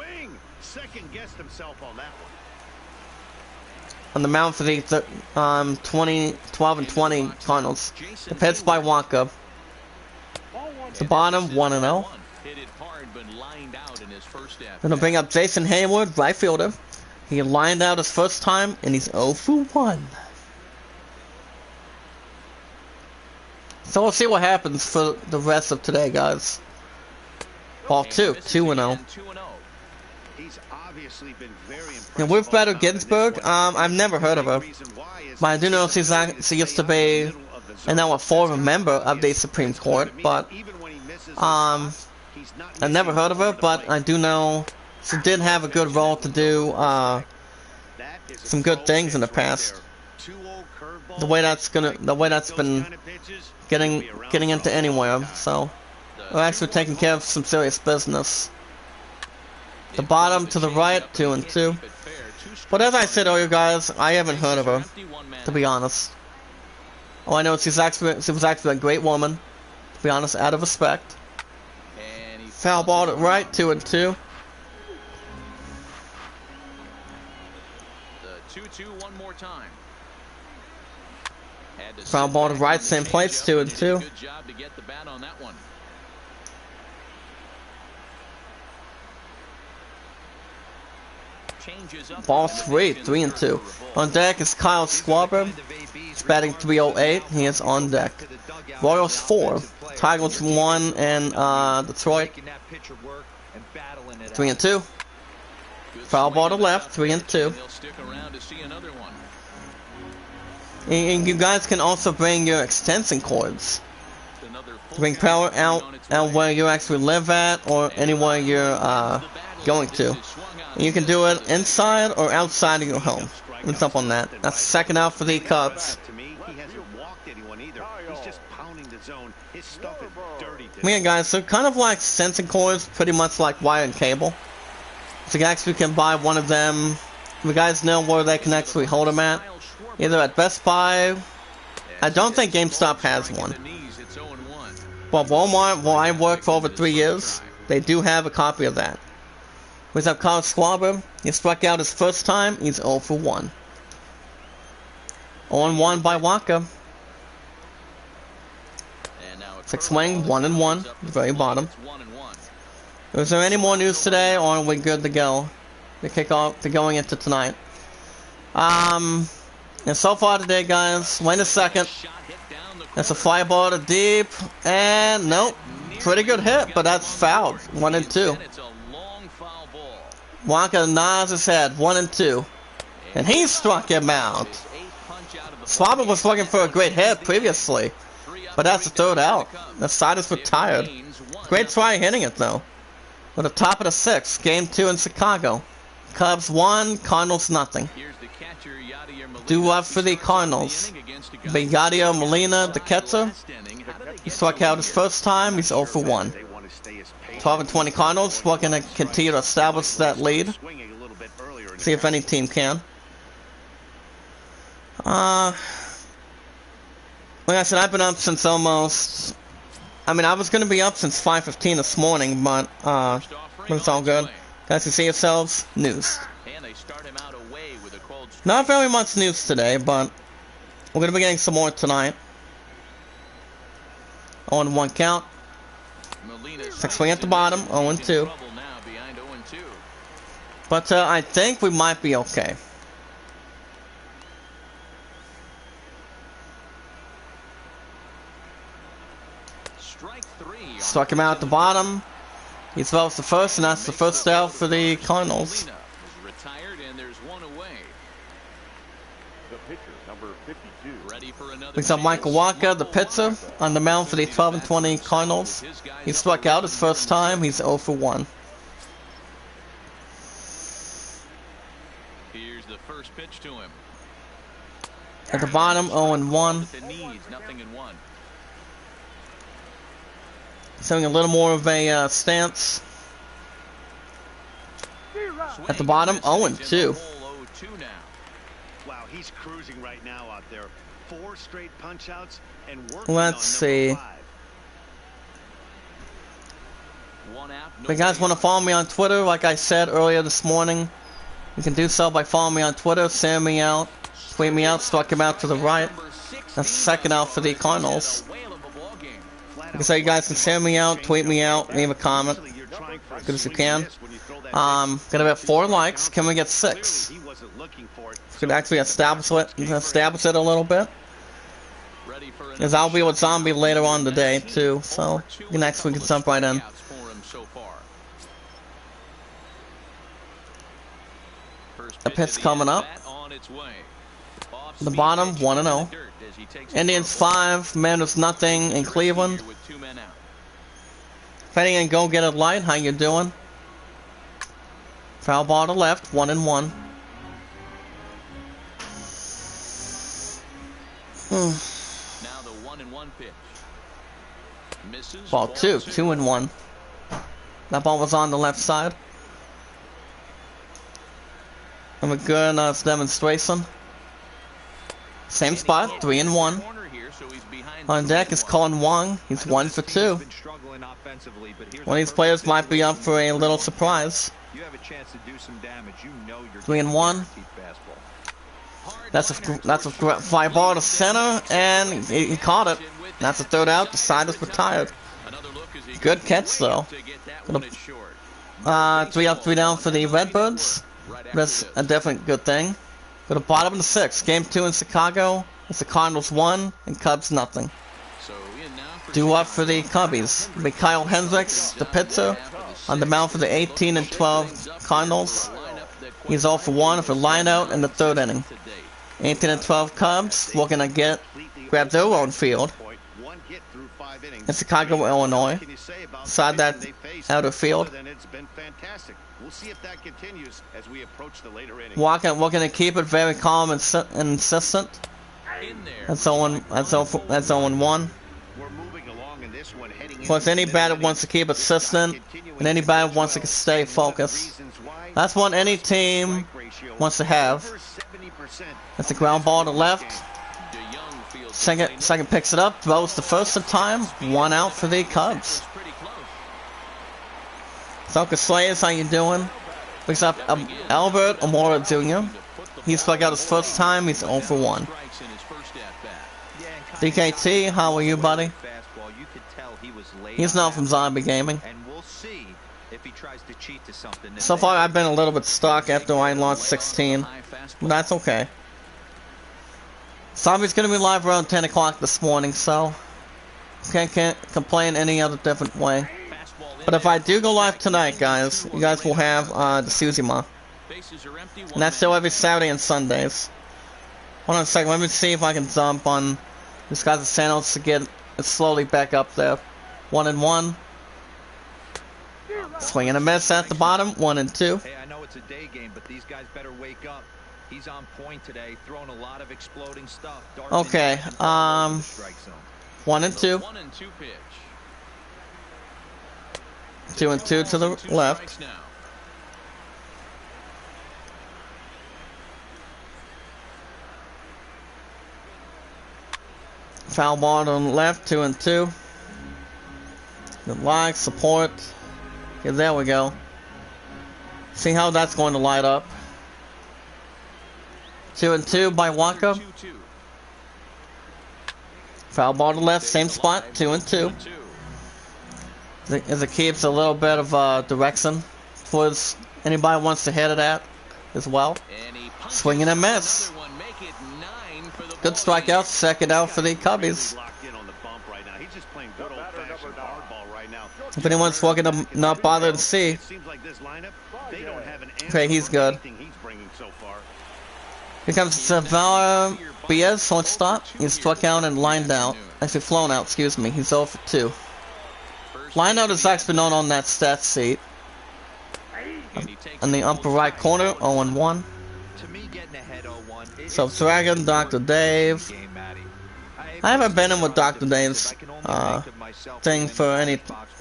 On the mound for the 12 and 20 Cardinals. The pitch by Wonka. The bottom 1-0. Gonna bring up Jason Hayward, right fielder. He lined out his first time, and he's 0 for 1. So we'll see what happens for the rest of today, guys. Ball 2, 2-0. And with Better Ginsburg, I've never heard of her, but I do know she used to be, and now a former member of the Supreme Court. But I've never heard of her, but I do know she did have a good role to do some good things in the past. The way that's been getting into anywhere, so we're actually taking care of some serious business. The bottom to the right, 2-2. But as I said earlier, guys, I haven't heard of her, to be honest. All I know is she was actually a great woman, to be honest, out of respect. Foul ball to right, 2-2. The 2-2 one more time. Foul ball to right, same place, 2-2. Good job to get the bat on that one. Ball 3, 3-2. On deck is Kyle Schwarber. He's batting 308. He is on deck. Royals 4, Tigers 1, and Detroit 3-2. Foul ball to left, 3-2. see another one. And you guys can also bring your extension cords. To bring power out where you actually live at, or anywhere you're going to. And you can do it inside or outside of your home. What's up on that? That's second out for the Cubs. Yeah, guys, so kind of like extension cords, pretty much like wire and cable. So you actually can buy one of them. You guys know where they can actually hold them at. Either at Best Buy. I don't think GameStop has one. But Walmart, where I worked for over 3 years, they do have a copy of that. We have Carl Schwarber. He struck out his first time. He's 0 for 1. 0-1 by Walker. 6 swing, 1-1. The very bottom. Is there any more news today, or are we good to go? To kick off, to going into tonight. And so far today, guys, wait a second. That's a fly ball to deep, and nope. Pretty good hit, but that's fouled. 1-2. Walker nods his head. 1-2. And he struck him out. Schwarber was looking for a great hit previously, but that's the third out. The side is retired. Great try hitting it, though. With the top of the 6th, Game 2 in Chicago. Cubs 1, Cardinals nothing. Due up for the Cardinals. Yadier Molina, the catcher. He struck out his first time. He's 0 for 1. 12-20 Cardinals. Looking to continue to establish that lead. See if any team can. Like I said, I've been up since almost... I mean, I was going to be up since 5:15 this morning, but it's all good. Guys, you see yourselves? News. Not very much news today, but we're going to be getting some more tonight. 0-1 count. 6 swing at the bottom, 0-2. But I think we might be okay. Struck him out at the bottom. He throws the first, and that's the first out for the Cardinals. Brings up Michael Walker, the pitcher, on the mound for the 12-20 Cardinals. He struck out his first time. He's 0 for 1. Here's the first pitch to him. At the bottom, 0-1. Showing a little more of a stance. At the bottom, 0-2. Wow, he's cruising right now out there. 4 straight punch outs and let's see. If you guys want to follow me on Twitter, like I said earlier this morning, you can do so by following me on Twitter, send me out, tweet me out, struck him out to the right. That's the second out for the Cardinals. Like I said, you guys can send me out, tweet me out, leave a comment, as good as you can. Gonna have 4 likes. Can we get 6? We could actually establish it a little bit. Because I'll be with Zombie later on today too, so next we can jump right in. The pitch coming up. The bottom, 1-0. Indians 5, Mariners nothing in Cleveland. Fading and go get it light. How you doing? Foul ball to left, 1-1. Now the 1-1 pitch. Misses. Ball 2, 2-1. That ball was on the left side. And a good demonstration. Same spot, 3-1. On deck is Colin Wong. He's 1 for 2. One of these players might be up for a little surprise. 3-1. That's a fly ball to center, and he caught it. That's a third out. The side is retired. Good catch though. 3 up, 3 down for the Redbirds. That's a definitely good thing. Go to bottom of the 6th. Game 2 in Chicago. It's the Cardinals 1 and Cubs nothing. Due up for the Cubbies. Be Kyle Hendricks, the pitcher, on the mound for the 18 and 12 Cardinals. He's 0 for 1 for line out in the 3rd inning. 18 and 12 Cubs looking to grab their own field in Chicago, Illinois. Side that outer field. Walking, looking to keep it very calm and insistent. That's 0-1. Of course, any batter wants to keep it consistent, and any batter wants to stay focused. That's what any team wants to have. That's a ground ball to left. Second picks it up, throws the first time. 1 out for the Cubs. So Slayers, how you doing? Picks up Albert Amora Jr. He struck out his first time. He's 0 for 1. DKT, how are you, buddy? He's not from Zombie Gaming. So far, I've been a little bit stuck after I lost 16. But that's okay. Zombie's gonna be live around 10 o'clock this morning, so can't complain any other different way. But if I do go live tonight, guys, you guys will have the Suzima. And that's still every Saturday and Sundays. Hold on a second, let me see if I can jump on this guy's Santos to get it slowly back up there. 1-1. Swing and a miss at the bottom. 1-2. Hey, I know it's a day game, but these guys better wake up. He's on point today, throwing a lot of exploding stuff. Okay, 1-2. 1-2 pitch. 2-2 to the left. Foul ball on the left, 2-2. Good luck, support. Okay, there we go. See how that's going to light up. 2-2 by Waka. Foul ball to the left, same spot, 2-2. As it keeps a little bit of direction towards anybody wants to hit it at as well. Swing and a miss. Good strikeout, second out for the Cubbies. If anyone's looking to not bother to see. Okay, he's good. Here comes Zavala Biaz on stop. He's struck out and lined out. Actually flown out, excuse me. He's 0 for 2. Line out is actually known on that stat sheet. In the upper right corner, 0-1. So Dragon, Dr. Dave. I haven't been in with Dr. Dave's thing for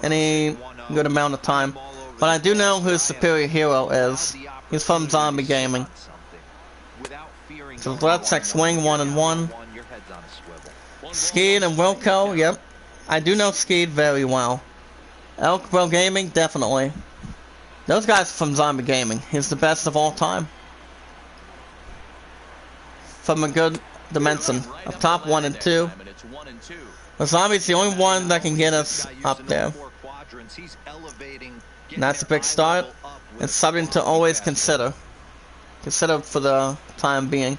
any good amount of time, but I do know who his superior hero is. He's from Zombie Gaming. So left side swing, 1-1. Skeed and Wilco, yep. I do know Skeed very well. Elk Bro Gaming, definitely. Those guys from Zombie Gaming. He's the best of all time. From a good dimension. Up top, 1-2. The Zombie's the only one that can get us up there. And that's a big start. It's something to always consider. Consider for the time being.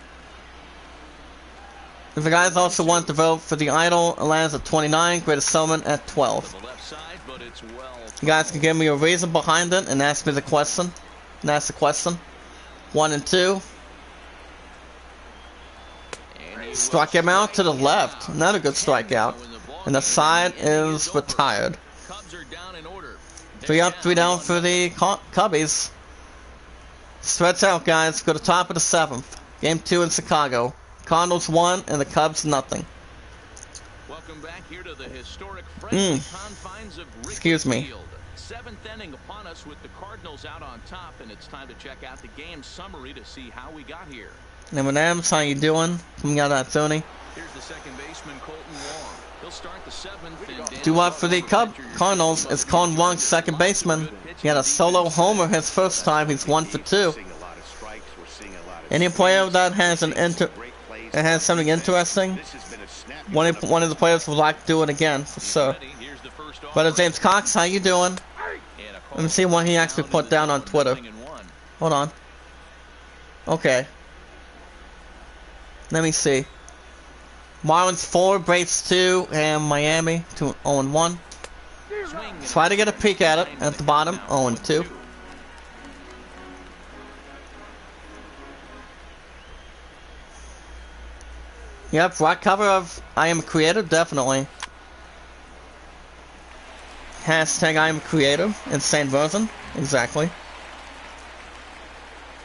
If the guys also want to vote for the Idol, it lands at 29, Greatest Summon at 12. You guys can give me a reason behind it and ask me the question. And ask the question. 1-2. Struck him out to the left. Another good strikeout. And the side is retired. 3 up, 3 down for the Cubbies. Stretch out, guys. Go to top of the 7th. Game 2 in Chicago. Cardinals 1 and the Cubs nothing. Welcome back here to the historic confines of excuse me. 7th inning upon us with the Cardinals out on top, and it's time to check out the game summary to see how we got here. Adams, how you doing? Coming out of that Tony. Here's the second baseman, Colton Wong. He'll start the 7th. Do what for the Cardinals? It's Colton Wong, second baseman. He had a solo homer his first time. He's 1 for 2. Any player that has something interesting, one of the players would like to do it again, for sure. Brother James Cox, how you doing? Let me see what he actually put down on Twitter. Hold on. Okay. Let me see. Marlins 4, Braves 2, and Miami 0-1. Try to get a peek at it at the bottom. 0-2. Yep, rock cover of Iamacreator, definitely. Hashtag Iamacreator, insane version, exactly.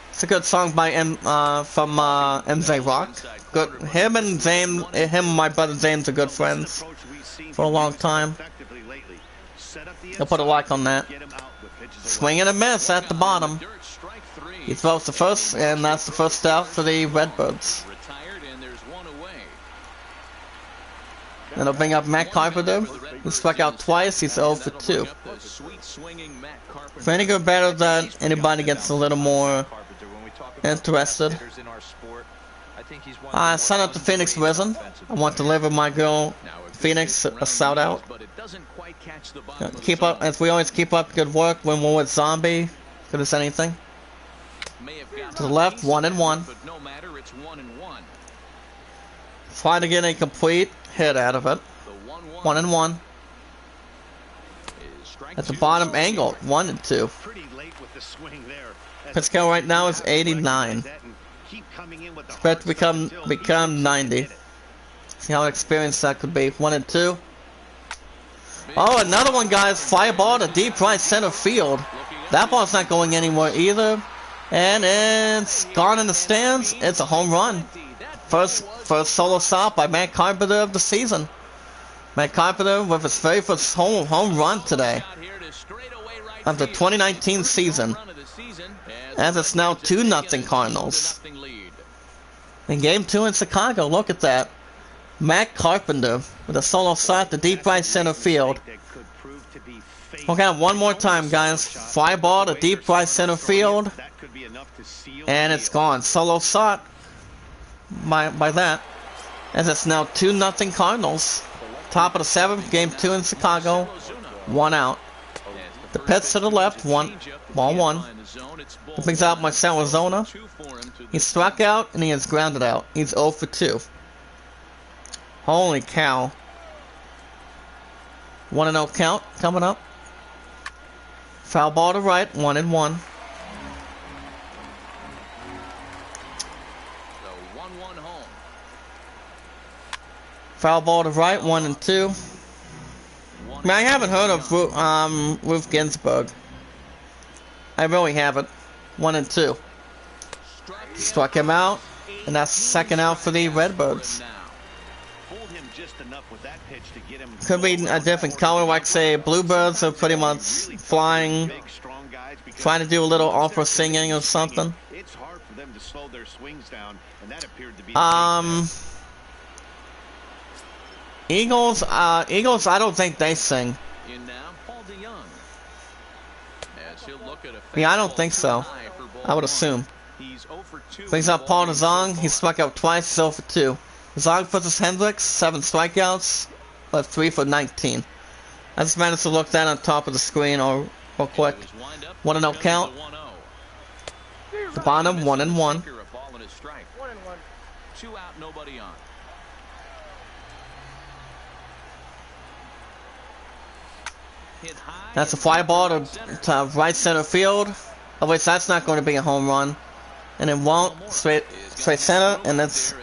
It's a good song by MZ Rock. Good. Him and my brother James are good friends for a long time. I'll put a like on that. Swing and a miss at the bottom. He throws the first, and that's the first out for the Redbirds. Then I'll bring up Matt Carpenter. He struck out twice. He's 0 for 2. For any good batter that anybody gets a little more interested. Sign up to Phoenix Risen. I want to deliver my girl Phoenix a shout out. Keep up, as we always, keep up good work when we're with Zombie. Good as anything. To the left, 1-1. Trying to get a complete hit out of it. 1-1. At the bottom angle, 1-2. Pitch count right now is 89. Expect to become 90. See how experienced that could be. 1-2. Oh, another one, guys. Fly ball to deep right center field. That ball's not going anywhere either. And it's gone in the stands. It's a home run. First solo stop by Matt Carpenter of the season. Matt Carpenter with his very first home run today of the 2019 season. As it's now 2-0 Cardinals. In Game 2 in Chicago, look at that. Matt Carpenter with a solo shot to deep right center field. Okay, one more time, guys. Fly ball to deep right center field. And it's gone. Solo shot by that. As it's now 2-0 Cardinals. Top of the 7th, Game 2 in Chicago. 1 out. The pitch to the left, ball 1. That brings out Marcell Arizona. He struck out and he is grounded out. He's 0 for 2. Holy cow. 1-0 count coming up. Foul ball to right, 1-1. Foul ball to right, 1-2. I mean, I haven't heard of Ruth Ginsburg. I really haven't. 1-2. Struck him out, and that's the second out for the Redbirds. Could be a different color, like say Bluebirds are pretty much flying, trying to do a little opera singing or something. Eagles, I don't think they sing. Yeah, I don't think so. I would assume. Brings up Paul DeZong. He struck out twice, 0 for 2. DeZong versus Hendricks, 7 strikeouts, left 3 for 19. I just managed to look that on top of the screen real quick. 1-0 count. The bottom, 1-1. That's a fly ball to right center field. Of which that's not going to be a home run. And it won't. Straight center, and that's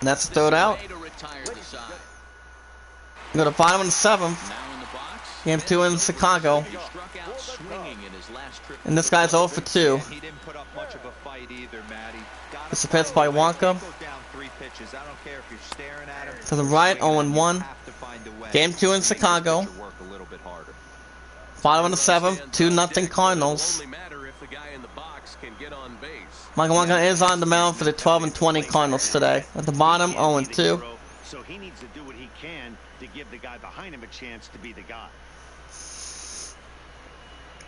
the third out. Go to bottom of the 7th. Game 2 in Chicago. And this guy's 0 for 2. It's a pitch by Wonka. To the right, 0-1. Game 2 in Chicago. Bottom of the 7th, 2-0 Cardinals. Michael Wonka is on the mound for the 12-20 Cardinals today. At the bottom, 0-2. So he needs to do what he can to give the guy behind him a chance to be the guy.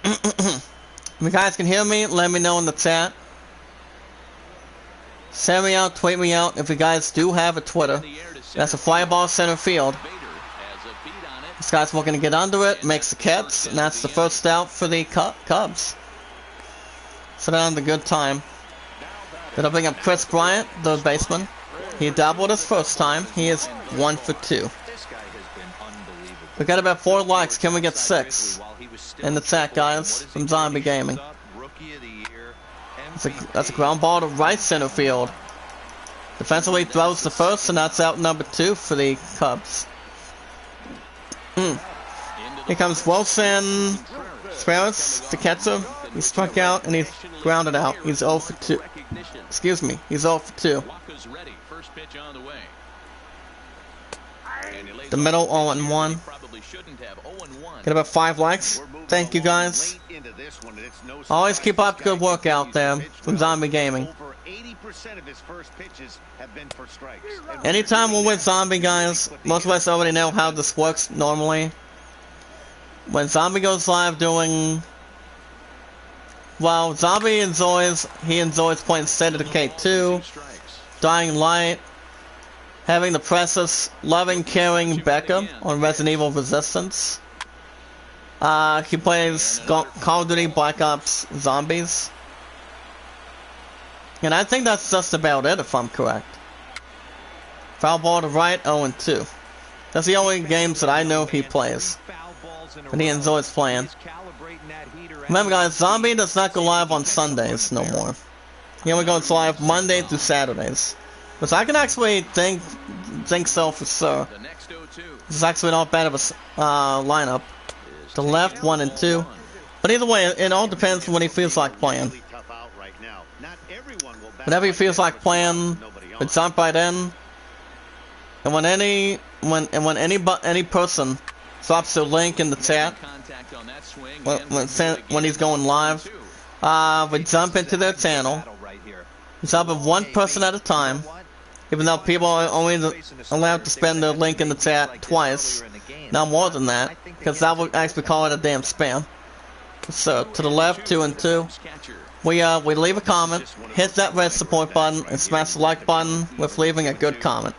If you guys can hear me, let me know in the chat. Send me out, tweet me out if you guys do have a Twitter. That's a fly ball center field. This guy's looking to get under it, makes the catch, and that's the first out for the Cubs. So down the good time. Then I'll bring up Chris Bryant, third baseman. He doubled his first time. He is 1 for 2. We got about 4 likes. Can we get 6? In the chat, guys, from Zombie Gaming. That's a ground ball to right center field. Defensively throws the first, and that's out number 2 for the Cubs. Here comes Wilson. Sparrows, the catcher. He struck out and he's grounded out. He's 0 for 2. Excuse me, he's 0 for 2. The middle 0 and 1. Get about 5 likes. Thank you guys. Always keep up the good work out there from Zombie Gaming. Anytime we're with Zombie, guys, most of us already know how this works normally. When Zombie goes live doing... Well, Zombie enjoys playing State of Decay 2, Dying Light, having the Precious, loving, caring Becca on Resident Evil Resistance. He plays Call of Duty Black Ops Zombies. And I think that's just about it, if I'm correct. Foul ball to right, 0 and 2. That's the only games that I know he plays. And he enjoys playing. Remember guys, Zombie does not go live on Sundays no more. He only goes live Monday through Saturdays. Which I can actually think so for sure. This is actually not bad of a lineup. The left, 1 and 2. But either way, it all depends on when he feels like playing. Whenever he feels like playing, we jump right in. And when any person drops their link in the chat, when he's going live, we jump into their channel. We jump in one person at a time, even though people are only allowed to spend their link in the chat twice, not more than that, because that would actually call it a damn spam. So to the left, 2 and 2. We leave a comment, hit that red support button, and smash the like button with leaving a good comment.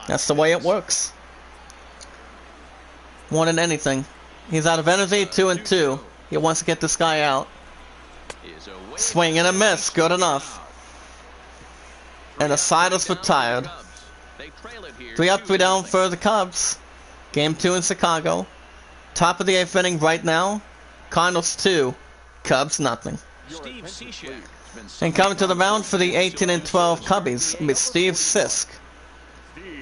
That's the way it works. More than anything. He's out of energy, 2 and 2. He wants to get this guy out. Swing and a miss, good enough. And the side is retired. 3 up, 3 down for the Cubs. Game 2 in Chicago. Top of the 8th inning right now. Cardinals 2. Cubs nothing. And coming to the mound for the 18 and 12 Cubbies with Steve Sisk.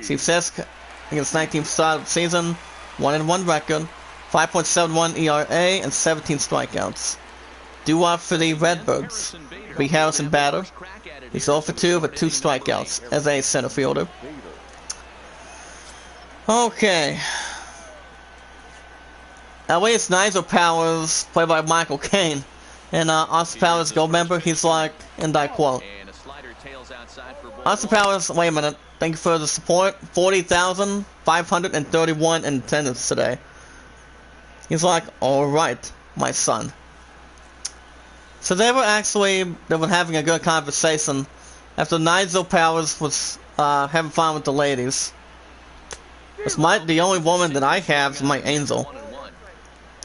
Steve Sisk, against 19th start of the season, 1 and 1 record, 5.71 ERA and 17 strikeouts. Due up for the Redbirds. B. Harrison batter. He's 0 for 2 with 2 strikeouts as a center fielder. Okay. At least Nigel Powers, played by Michael Caine, and Austin Powers, Gold member, he's like, and I quote, Austin Powers, wait a minute, thank you for the support, 40,531 in attendance today. He's like, alright, my son. So they were having a good conversation after Nigel Powers was having fun with the ladies. It's the only woman that I have is my angel,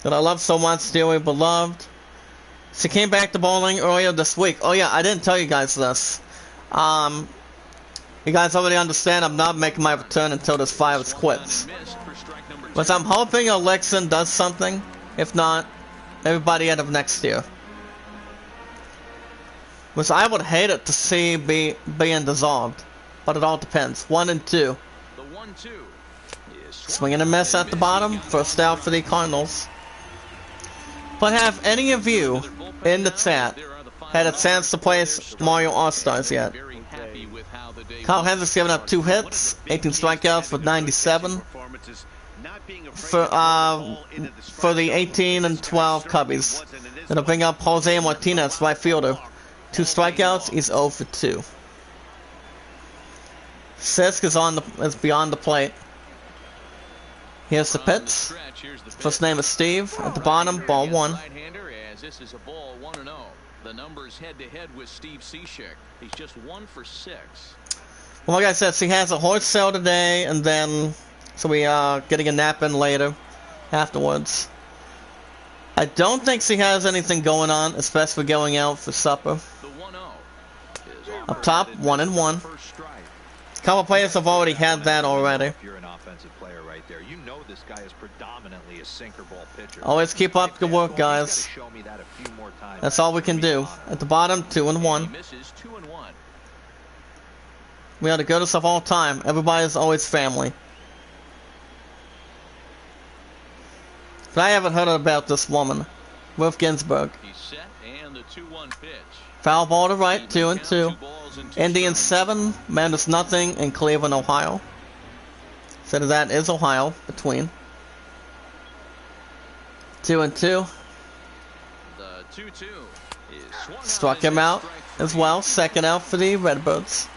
that I love so much, dearly beloved. She came back to bowling earlier this week. Oh yeah, I didn't tell you guys this. You guys already understand I'm not making my return until this virus quits. But I'm hoping Alexa does something. If not, everybody end of next year. Which I would hate it to see being dissolved. But it all depends. 1 and 2. Swing and a miss at the bottom. First out for the Cardinals. But have any of you in the chat had a chance to play Mario All-Stars yet? Kyle Hendricks given up 2 hits, 18 strikeouts with 97 for the 18 and 12 Cubbies. It'll bring up Jose Martinez, right fielder. 2 strikeouts, he's 0 for 2. Sisk is beyond the plate. Here's the pitch. First name is Steve. At the bottom, ball 1. This is a ball 1-0. The numbers head-to-head with Steve Cishek. He's just 1 for 6. Well, like I said, he has a horse sale today, and then so we are getting a nap in later, afterwards. I don't think he has anything going on, especially going out for supper. Up top, 1 and 1. A couple players have already had that already. Always keep up the work, guys. That's all we can do. At the bottom, 2 and 1. We are the greatest of all time. Everybody's always family. But I haven't heard about this woman, Ruth Ginsburg. He's set, and the 2-1 pitch. Foul ball to right, 2-2. Indians 7, Mandus nothing in Cleveland, Ohio. So that is Ohio between. 2-2. The 2-2 is swung Struck him out as well. Second out for the Redbirds.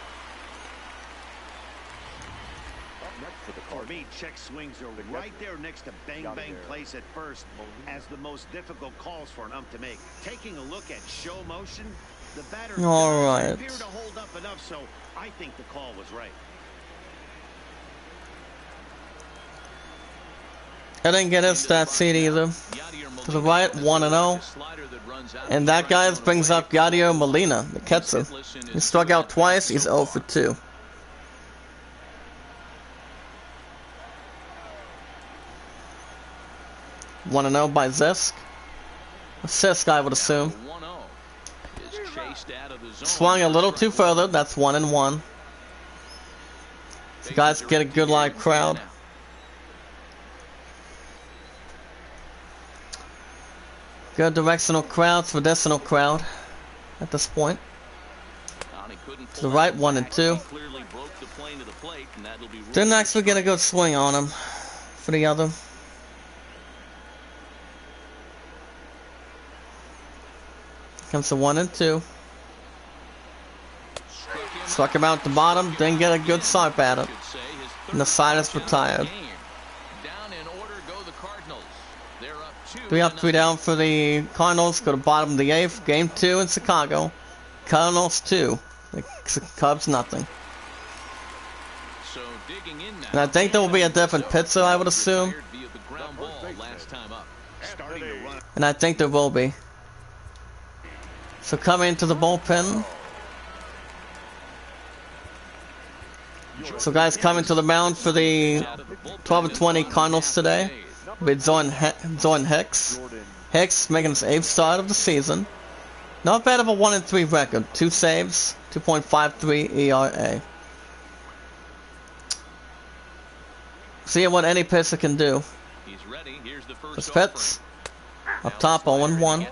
For me, check swings are right there next to bang plays at first as the most difficult calls for an ump to make. Taking a look at show motion, the batter doesn't appear to hold up enough, so I think the call was right. I didn't get his stat sheet either. To the right, 1-0. And that guy brings up Yadier Molina, the catcher. He struck out twice, he's 0 for 2. Want to know by Zisk? Assist, I would assume. Swung a little too further. That's 1-1. So guys get a good live crowd. Good directional crowd, medicinal crowd at this point. To the right, 1-2. Didn't actually get a good swing on him for the other. Comes to 1-2. Struck him out at the bottom. Didn't get a good swipe at it. And the side is retired. 3 up, 3 down for the Cardinals. Go to bottom of the 8th. Game 2 in Chicago. Cardinals 2. The Cubs nothing. And I think there will be a different pitcher, I would assume. And I think there will be. So coming into the bullpen. So guys coming to the mound for the 12-20 Cardinals today. With Jordan Hicks. Hicks making his 8th start of the season. Not bad of a 1-3 record. 2 saves, 2.53 ERA. See what any pitcher can do. This pitch. Up top, 0-1.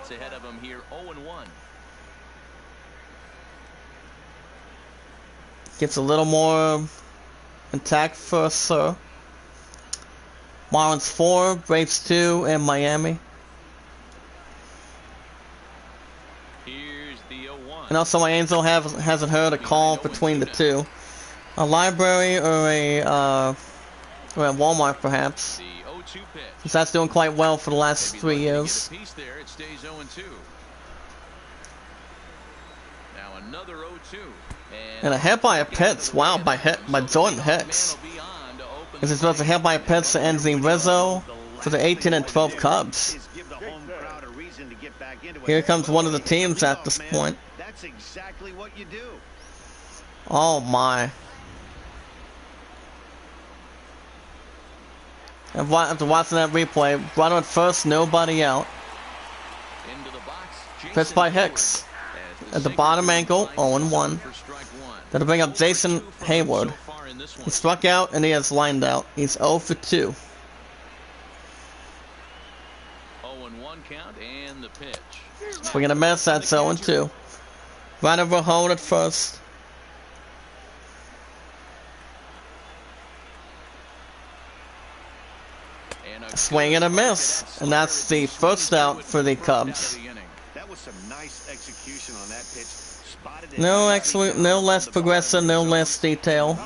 Gets a little more intact for Sir. Marlins 4, Braves 2, and Miami. And also my Angel hasn't heard a call between the two. A library or a Walmart perhaps. Since that's doing quite well for the last 3 years. And a hit by a Pitts. Wow, by Jordan Hicks. This is supposed to hit by a Pitts to end the Rizzo for the 18 and 12 Cubs. Here comes one of the teams at this point. That's exactly what you do. Oh my. After watching that replay, runner at first, nobody out. Pitch by Hicks. At the bottom angle, 0-1. That'll bring up Jason Hayward. He struck out and he has lined out. He's 0 for 2. 0-1 count and the pitch. Swing and a miss, that's 0-2. Right over home at first. Swing and a miss. And that's the first out for the Cubs. That was some nice execution on that pitch. No less progressive, no less detail.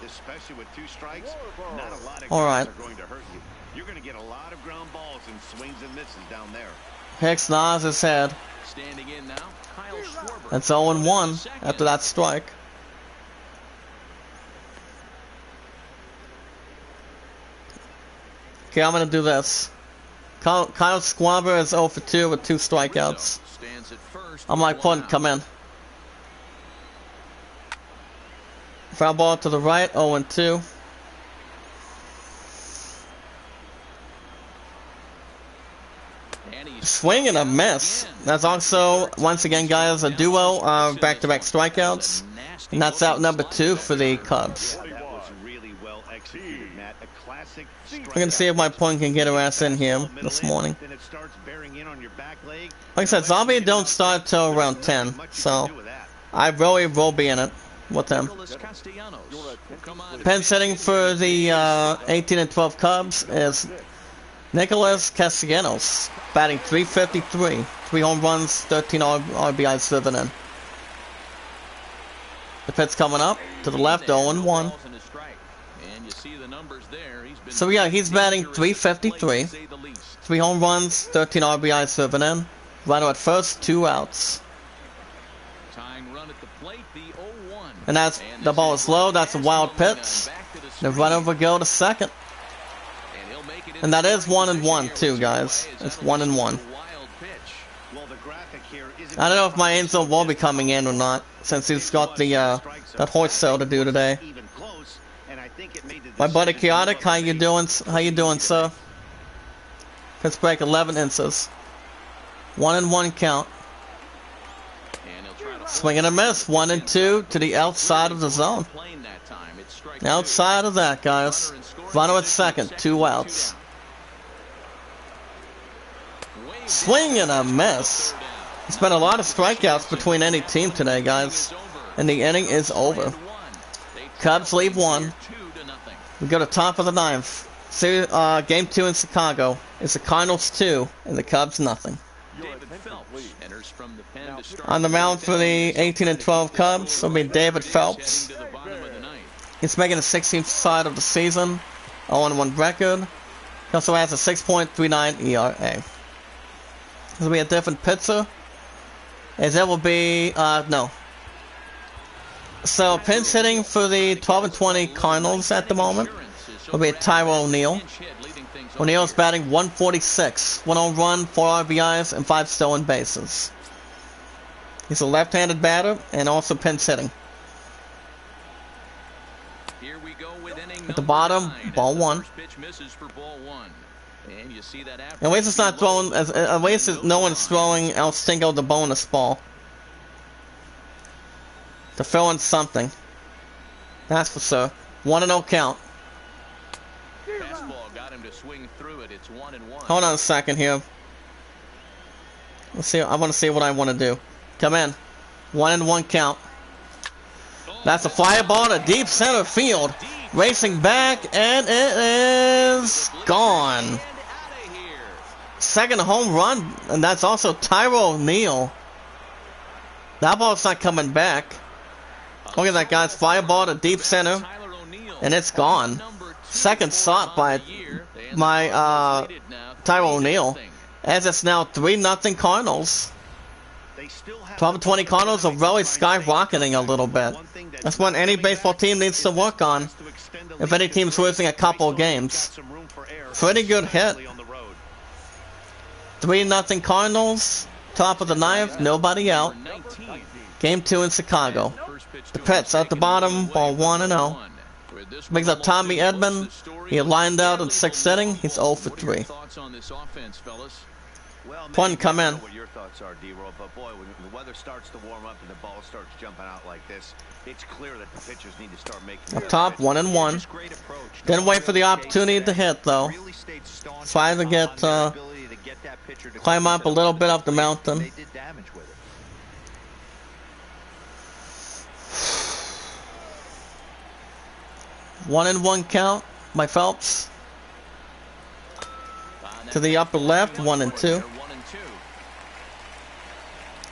Especially with 2 strikes, not a lot of guys are going to hurt you. You're going to get a lot of ground balls and swings and misses down there. Hicks nods his head. Standing in now, Kyle Schwarber. That's 0-1 after that strike. Okay, I'm gonna do this. Kyle Schwarber is 0 for 2 with 2 strikeouts. I'm like, come in. Foul ball to the right, 0-2. Swing and a miss. That's also, once again, guys, a duo of back-to-back strikeouts. And that's out number 2 for the Cubs. That was really well executed, Matt. A classic. We're gonna see if my point can get her ass in here this morning. Then it starts bearing in on your back leg. Like I said, Zombie don't start till around 10, so I really will be in it with them. Pen setting for the 18 and 12 Cubs is Nicholas Castellanos, batting .353, 3 home runs, 13 RBIs driven in. The pitch coming up to the left, 0-1. So yeah, he's batting .353, 3 home runs, 13 RBIs driven in. Runner at first, 2 outs. And that's the ball is low. That's a wild pitch. The runner will go to second. And that is 1-1 too, guys. It's 1-1. I don't know if my Angel will be coming in or not, since he's got the that horse sale to do today. My buddy Chaotic, how you doing? How you doing, sir? Pitch break 11 inches. 1-1 count. Swing and a miss. 1-2 to the outside of the zone. Outside of that, guys. Runner at second. 2 outs. Swing and a miss. There's been a lot of strikeouts between any team today, guys. And the inning is over. Cubs leave 1. We go to top of the 9th. See, game 2 in Chicago. It's the Cardinals 2 and the Cubs nothing. On the mound for the 18 and 12 Cubs will be David Phelps. He's making the 16th start of the season, 0-1 record. He also has a 6.39 ERA. This will be a different pitcher, as it will be no. So pinch hitting for the 12 and 20 Cardinals at the moment will be Tyro O'Neill. O'Neill's batting 146, 1 home run, 4 RBIs, and 5 stolen bases. He's a left-handed batter and also pinch hitting. At the bottom, ball 1. At least it's not throwing. At least no one's throwing El Stingo the bonus ball to fill in something. That's for sure. 1-0 count. Hold on a second here. Let's see. I want to see what I want to do. Come in. 1-1 count. That's a fly ball to deep center field. Racing back, and it is gone. Second home run, and that's also Tyro O'Neill. That ball's not coming back. Look at that, guys. Fly ball to deep center, and it's gone. Second shot by my Tyro O'Neill, as it's now 3-0 Cardinals. 12-20 Cardinals are really skyrocketing a little bit. That's what any baseball team needs to work on if any team's losing a couple of games. Pretty good hit. 3-0 Cardinals, top of the 9th, nobody out. Game 2 in Chicago. The pitch at the bottom, ball 1-0. Brings up Tommy Edman. He lined out in 6th inning. He's 0 for 3. Point come in. What your thoughts are, D-Roll, but boy, when the weather starts to warm up and the ball starts jumping out like this, it's clear that the pitchers need to start making. Up top, 1-1. Didn't wait for the opportunity to hit though. Tried to get climb up a little bit up the mountain. 1-1 count by Phelps. To the upper left, 1-2.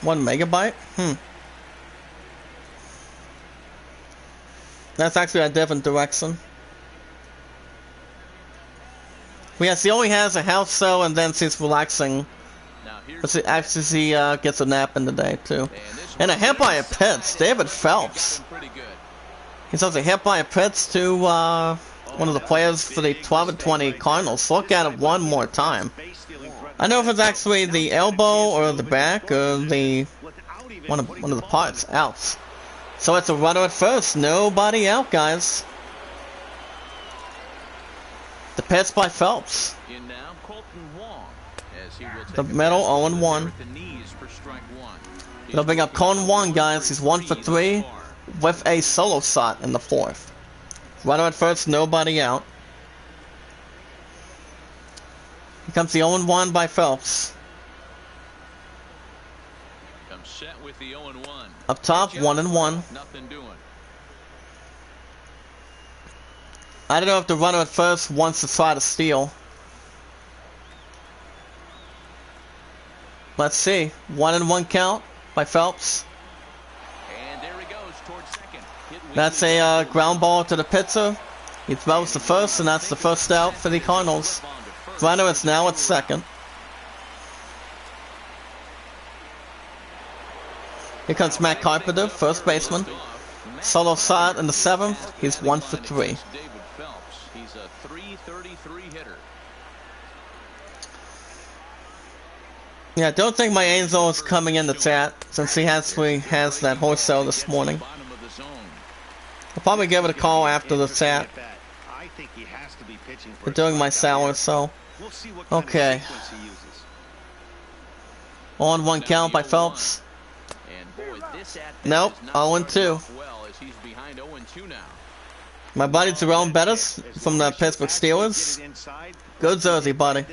1 megabyte? That's actually a different direction. Well, yes, he only has a house cell and then she's relaxing. But actually he gets a nap in the day too. And a hit by a pitch, David Phelps. He's also hit by a pitch to one of the players for the 12 and 20 Cardinals. Look at it one more time. I don't know if it's actually the elbow or the back or the one of the parts out. So it's a runner at first. Nobody out, guys. The pitch by Phelps. The middle 0-1. It'll bring up Cone 1, guys. He's 1 for 3. with a solo shot in the 4th. Runner at first, nobody out. Here comes the 0-1 by Phelps. Comes set with the 0-1. Up top, 1-1. Nothing doing. I don't know if the runner at first wants to try to steal. Let's see. 1-1 count by Phelps. And there he goes towards second. That's a ground ball to the pitcher. He throws the first, and that's the first out for the Cardinals. Runner is now at second. Here comes Matt Carpenter, first baseman. Solo shot in the 7th. He's 1 for 3. David Phelps. He's a .333 hitter. Yeah, I don't think my Angel is coming in the chat since he has that horse sale this morning. I'll probably give it a call after the chat. We're doing my sour, so okay. 0-1 count by Phelps. Nope, 0-2. My buddy Jerome Bettis from the Pittsburgh Steelers. Good jersey, buddy.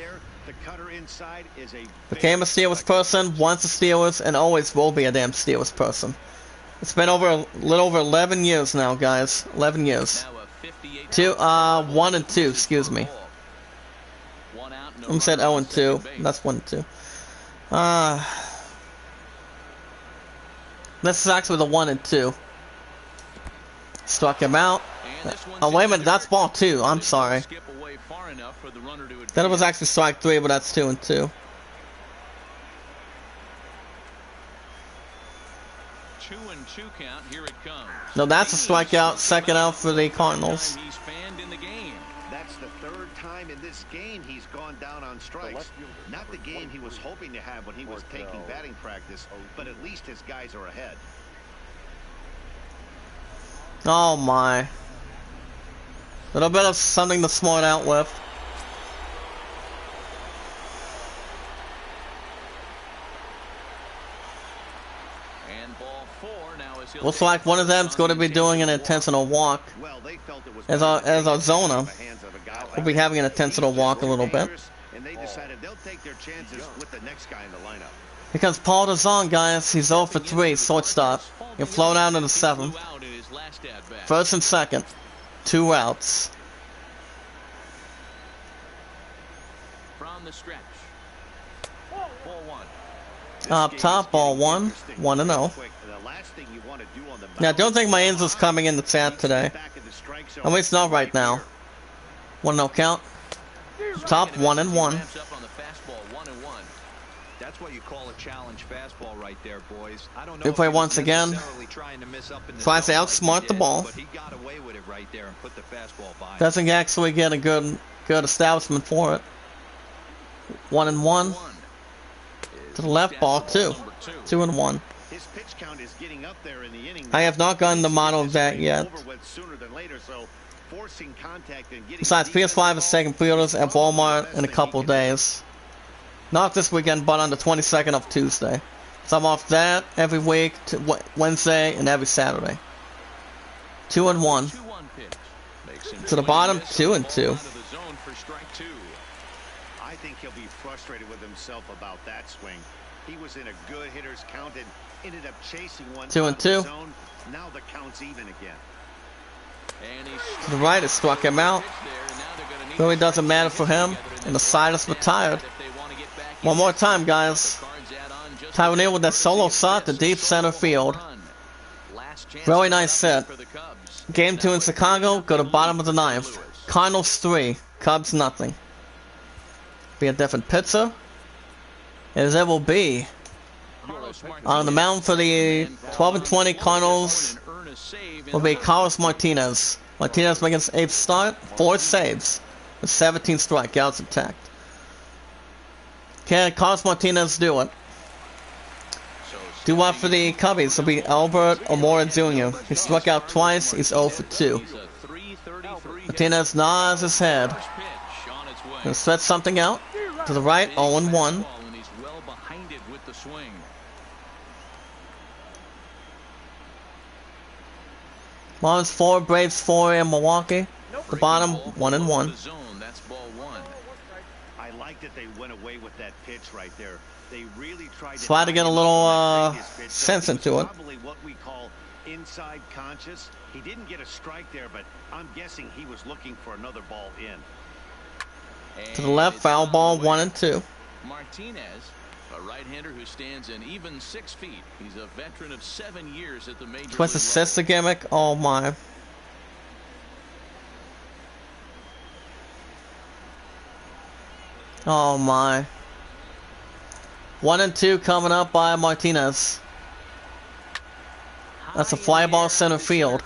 Became a Steelers person, once a Steelers, and always will be a damn Steelers person. It's been a little over 11 years now, guys. 11 years. 1-2, excuse me. I said 0-2. That's 1-2. This is actually the 1-2. Struck him out. Oh, wait a minute, that's ball 2. I'm sorry. Then it was actually strike 3, but that's 2-2. 2-2 count. Here it comes. No, that's a strikeout. Second out for the Cardinals. He's fanned in the game. That's the 3rd time in this game he's gone down on strikes. Not the game he was hoping to have when he was taking batting practice, but at least his guys are ahead. Oh my. Little bit of something to smart out with. And ball 4 now is Looks like one of them's going to be doing an intentional walk. As our zona, we'll be having an intentional walk a little bit. And they decided they'll take their chances with the next guy in the lineup. Here comes Paul DeZong, guys. He's 0 for 3, shortstop. He'll float out in the 7th. First and second. 2 outs. From the stretch. Ball 1. Up top, ball 1. 1-0. Yeah, I don't think my Angel's coming in the chat today. At least not right now. 1-0 count. Top 1-1. That's what you call a challenge fastball right there, boys. I don't know. Good play once again. Tries to outsmart the ball. But he got away with it right there and put the fastball by. Doesn't actually get a good establishment for it. 1-1. To the left, ball 2. 2-1. His pitch count is getting up there in the inning. I have not gotten the model of that yet. Besides, PS5 is taking pre-orders at Walmart in a couple of days. Not this weekend, but on the 22nd of Tuesday. So I'm off that every week, to Wednesday, and every Saturday. 2-1. To the bottom, 2-2. I think he'll be frustrated with himself about that swing. He was in a good hitter's count and ended up chasing one. 2-2. Now the count's even again. To the right, it struck him out. Really doesn't matter for him. And the side is retired. One more time, guys. Tyrone with that solo shot to deep center field. Really nice set. Game 2 in Chicago. Go to bottom of the 9th. Cardinals 3. Cubs nothing. Be a different pitcher. As it will be. On the mound for the 12-20 Cardinals will be Carlos Martinez. Martinez making his 8th start. 4 saves. With 17 strikeouts attacked. Can Carlos Martinez do it? Do what for the Cubbies? It'll be Albert Amora Jr. He struck out twice. He's 0 for 2. Martinez nods his head. Gonna set something out. To the right, 0-1. Marlins 4, Braves 4 in Milwaukee. The bottom 1-1. That's ball one. I like that they went away with that pitch right there. They really tried to try to get a little sense into it. Probably what we call inside conscious. He didn't get a strike there, but I'm guessing he was looking for another ball in. To the left, foul ball 1-2. Martinez, a right-hander who stands an even 6 feet. He's a veteran of 7 years at the major league Twist assist the gimmick. Oh my. Oh my. 1-2 coming up by Martinez. That's a fly ball center field.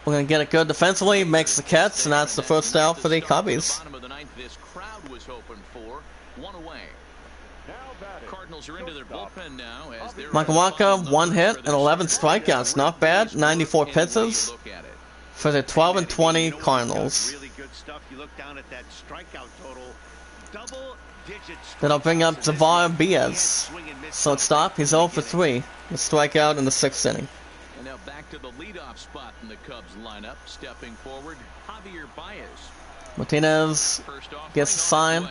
We're going to get it good defensively, makes the catch, and that's the first out for the Cubbies. Michael Walker, 1 hit and 11 strikeouts. Not bad. 94 pitches for the 12-20 Cardinals. Then I'll bring up Zavar Baez. So stop. He's 0 for 3. The strikeout in the 6th inning. And now back to the leadoff spot in the Cubs lineup. Stepping forward, Javier Baez. Martinez gets a sign.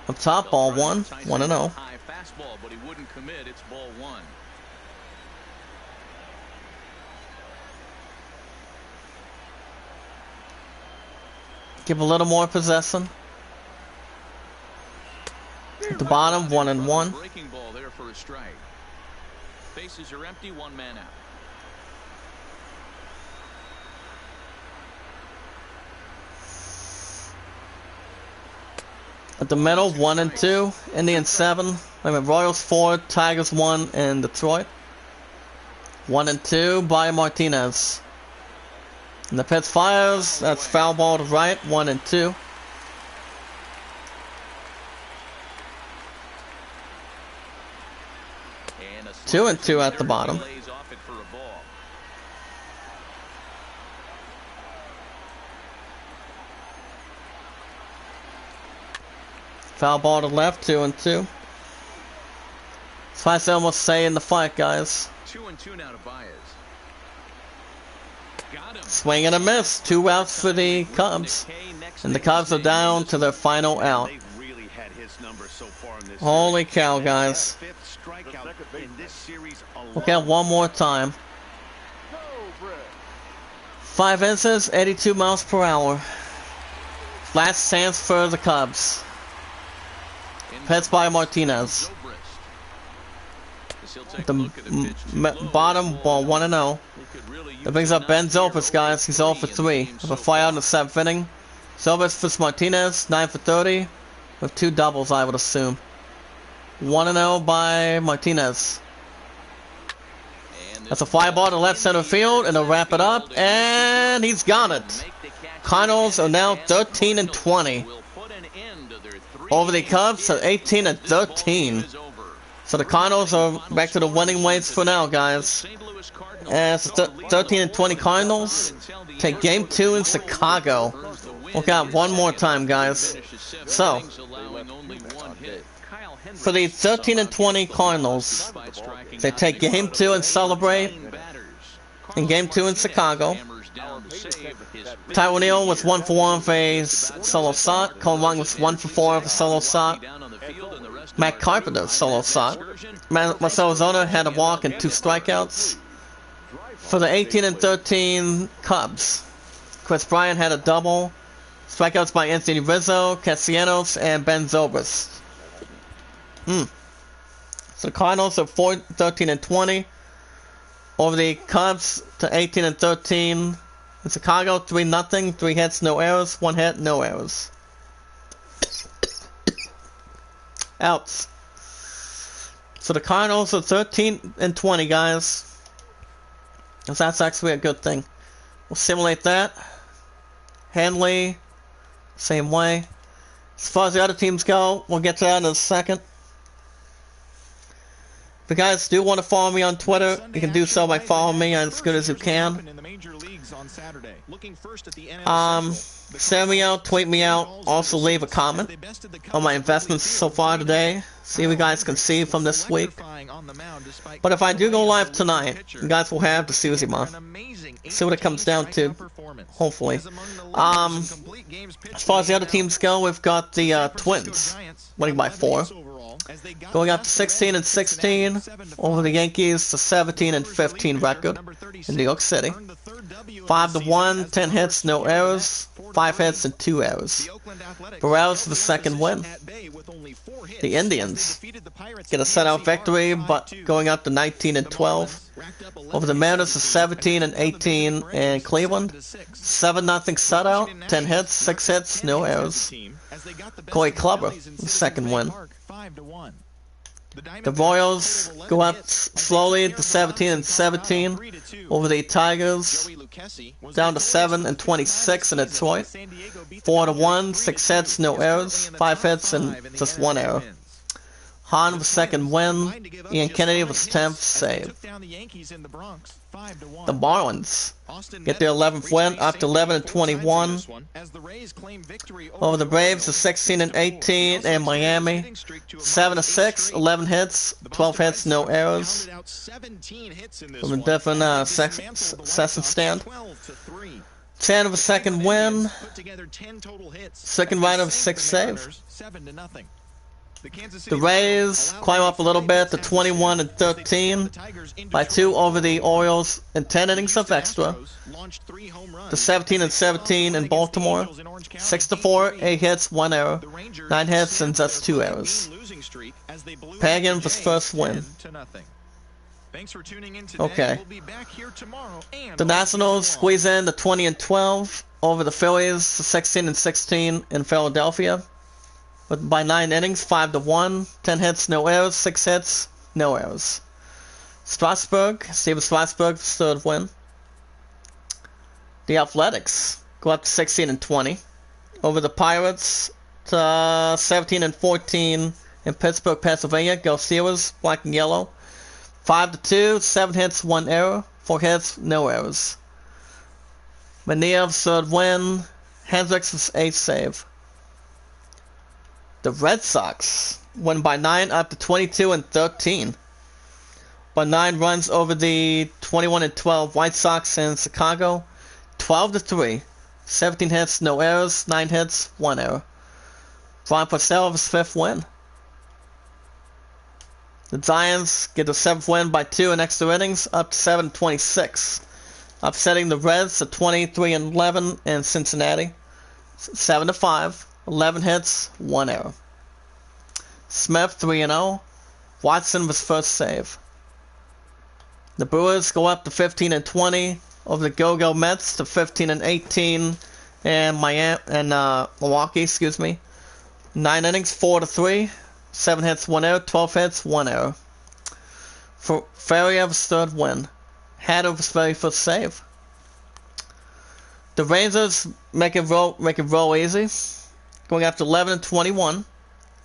Up top, ball 1, 1-0. High fastball, but he wouldn't commit. It's ball 1. Give a little more possession. At the bottom, 1-1. Breaking ball there for a strike. Bases are empty, 1 man out. At the middle, 1-2. Indians 7. Royals 4, Tigers 1, and Detroit. 1-2 by Martinez. And the pitch fires. That's foul ball to right, 1-2. 2-2 at the bottom. Foul ball to left, 2-2. That's why I almost say in the fight, guys. 2-2 now to Baez. Got him. Swing and a miss. 2 outs for the Cubs. And the Cubs are down to their final out. Holy cow, guys. Look at one more time. 5 inches, 82 miles per hour. Last chance for the Cubs. Pitch by Martinez. The bottom ball 1-0. That brings up Ben Zobrist, guys. He's 0 for 3. With a fly out in the 7th inning. Zobrist for Martinez, 9 for 30. With 2 doubles, I would assume. 1-0 by Martinez. That's a fly ball to left center field, and they'll wrap it up, and he's got it. Cardinals are now 13-20 over the Cubs at 18-13. So the Cardinals are back to the winning ways for now, guys. As 13-20 Cardinals take Game 2 in Chicago. Look out one more time, guys. So for the 13-20 Cardinals, they take Game 2 and celebrate in Game 2 in Chicago. Ty O'Neill was 1 for 1 for a solo shot. Cole Long was 1 for 4 for a solo shot. Matt Carpenter solo shot. Marcell Ozuna had a walk and 2 strikeouts. For the 18-13 Cubs, Chris Bryant had a double. Strikeouts by Anthony Rizzo, Castellanos, and Ben Zobrist. So the Cardinals are 13-20 over the Cubs to 18-13. In Chicago, 3-0, 3 hits, no errors, 1 hit, no errors. Outs. So the Cardinals are 13-20, guys. That's actually a good thing. We'll simulate that. Hanley, same way. As far as the other teams go, we'll get to that in a second. If you guys do want to follow me on Twitter, you can do so by following me as good as you can. Send me out, tweet me out, also leave a comment on my investments so far today. See what you guys can see from this week. But if I do go live tonight, you guys will have the Suzima. See what it comes down to, hopefully. As far as the other teams go, we've got the Twins winning by 4. Going up to 16-16 over the Yankees to 17-15 record in New York City. 5-1, 10 hits, no errors, 5 hits and 2 errors. Barrels for the second win. The Indians get a shutout victory, but going up to 19-12 over the Mariners to 17-18 in Cleveland. 7-0 shutout, 10 hits, 6 hits, no errors. Corey Kluber, the second win. The Royals go up slowly to 17-17 over the Tigers, down to 7-26 in Detroit. 4-1, 6 hits, no errors, 5 hits and just 1 error. Hahn was second win. Ian Kennedy was 10th save. The Marlins get their 11th win, up to 11-21 over the Braves to 16-18 in Miami. 7-6, 11 hits, 12 hits, no errors. From a different session stand. 10 of a second win. Second round of 6 save. The Rays climb up a little bit to 21-13 by 2 over the Orioles in 10 innings of extra. To 17-17 in Baltimore. 6-4, 8 hits, 1 error, 9 hits and just 2 errors. Pagan was first win. Okay. The Nationals squeeze in to 20-12 over the Phillies to 16-16 in Philadelphia. But by 9 innings, 5-1, 10 hits, no errors, 6 hits, no errors. Steven Strasburg, third win. The Athletics go up to 16-20 over the Pirates to 17-14 in Pittsburgh, Pennsylvania. Go Steelers, black and yellow. 5-2, 7 hits, 1 error, 4 hits, no errors. Mania, third win. Hendricks was 8th save. The Red Sox win by 9 up to 22-13. By 9 runs over the 21-12 White Sox in Chicago. 12-3. 17 hits, no errors, 9 hits, 1 error. Brian Purcell his 5th win. The Giants get the 7th win by 2 in extra innings, up to 7-26. Upsetting the Reds to 23-11 in Cincinnati. 7-5. 11 hits, 1 error. Smith 3-0. Watson was first save. The Brewers go up to 15-20 over the Go-Go Mets to 15-18 and Milwaukee, excuse me. 9 innings, 4-3, 7 hits, 1 error, 12 hits, 1 error. For Ferrier's third win. Hatter was very first save. The Rangers make it roll easy. Going after 11-21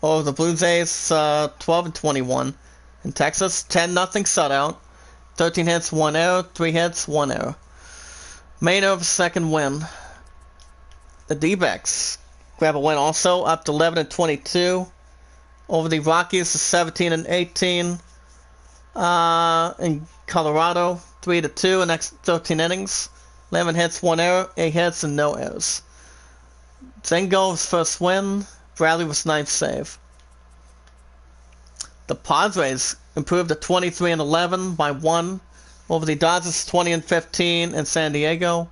over the Blue Jays 12-21 in Texas. 10-0 shutout. 13 hits, 1 error, 3 hits, 1 error. Maynard's second win. The D-backs grab a win also, up to 11-22 over the Rockies to 17-18 in Colorado. 3-2 in next 13 innings. 11 hits, 1 error, 8 hits, and no errors. Zengo's first win. Bradley was 9th save. The Padres improved to 23-11 by 1 over the Dodgers 20-15 in San Diego.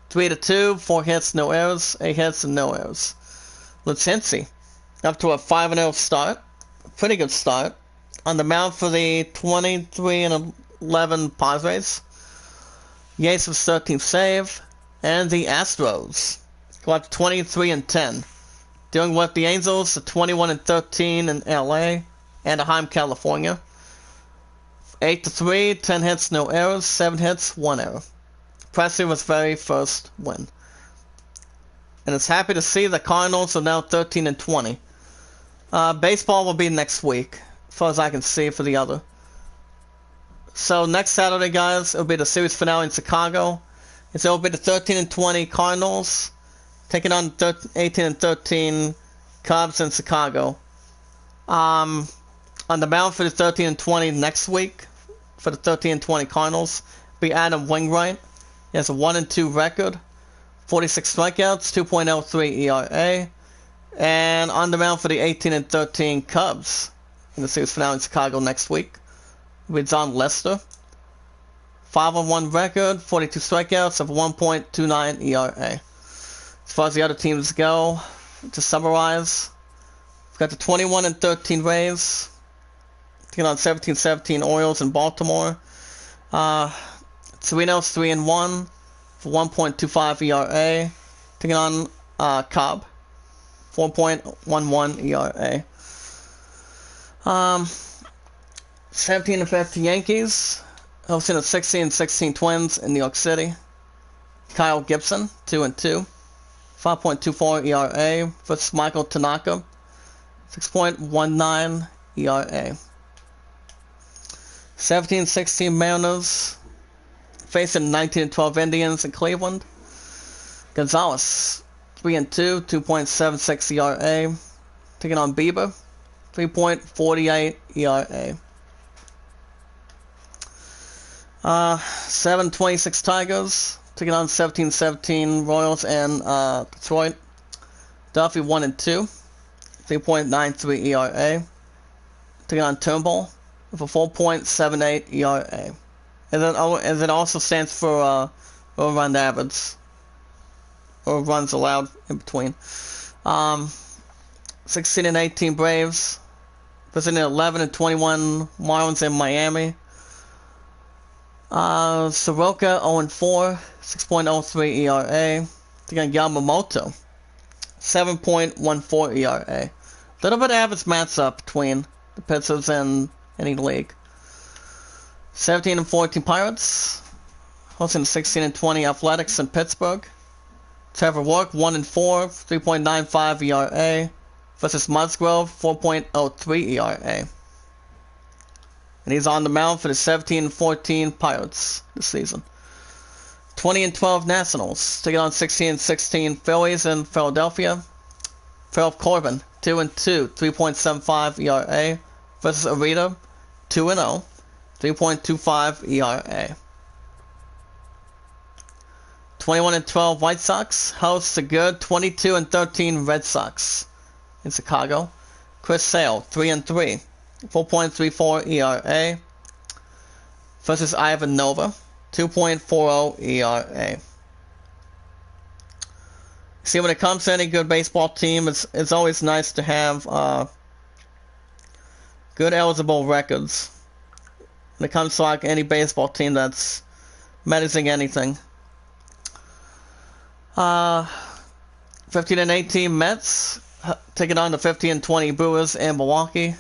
3-2, 4 hits, no errors, 8 hits, and no errors. Licensi up to a 5-0 start. A pretty good start. On the mound for the 23-11 Padres. Yates was 13th save. And the Astros go up to 23-10. Dealing with the Angels to 21-13 in LA. Anaheim, California. 8-3, 10 hits, no errors, 7 hits, 1 error. Presley was very first win. And it's happy to see the Cardinals are now 13-20. Baseball will be next week, as far as I can see for the other. So next Saturday, guys, it'll be the series finale in Chicago. It'll be the 13-20 Cardinals taking on 18-13 Cubs in Chicago. On the mound for the 13-20 next week for the 13-20 Cardinals be Adam Wainwright. He has a 1-2 record, 46 strikeouts, 2.03 ERA. And on the mound for the 18-13 Cubs in the series finale in Chicago next week with John Lester. 5-1 record, 42 strikeouts of 1.29 ERA. As far as the other teams go, to summarize, we've got the 21-13 Rays taking on 17-17 Orioles in Baltimore. Torino's 3-1 for 1.25 ERA, taking on Cobb, 4.11 ERA. 17-15 Yankees hosting the 16-16 Twins in New York City. Kyle Gibson, 2-2, 5.24 ERA versus Michael Tanaka, 6.19 ERA. 17-16 Mariners facing 19-12 Indians in Cleveland. Gonzalez, 3-2, 2.76 ERA, taking on Bieber, 3.48 ERA. 7-26 Tigers taking on 17-17 Royals and Detroit. Duffy 1-2, 3.93 ERA, taking on Turnbull with a 4.78 ERA. And it also stands for run average, or runs allowed in between. 16-18 Braves visiting 11-21 Marlins in Miami. Soroka 0-4, 6.03 ERA. Taking Yamamoto, 7.14 ERA. Little bit of average matchup between the pitchers in any league. 17-14 Pirates hosting 16-20 Athletics in Pittsburgh. Trevor Rourke 1-4, 3.95 ERA versus Musgrove, 4.03 ERA. And he's on the mound for the 17-14 Pirates this season. 20-12 Nationals taking on 16-16 Phillies in Philadelphia. Phil Corbin, 2-2, 3.75 ERA versus Arita, 2-0, 3.25 ERA. 21-12 White Sox hosts the good 22-13 Red Sox in Chicago. Chris Sale, 3-3, 4.34 ERA versus Ivan Nova, 2.40 ERA. See, when it comes to any good baseball team, it's always nice to have good eligible records. When it comes to like any baseball team that's managing anything. 15-18 Mets taking on the 15-20 Brewers in Milwaukee.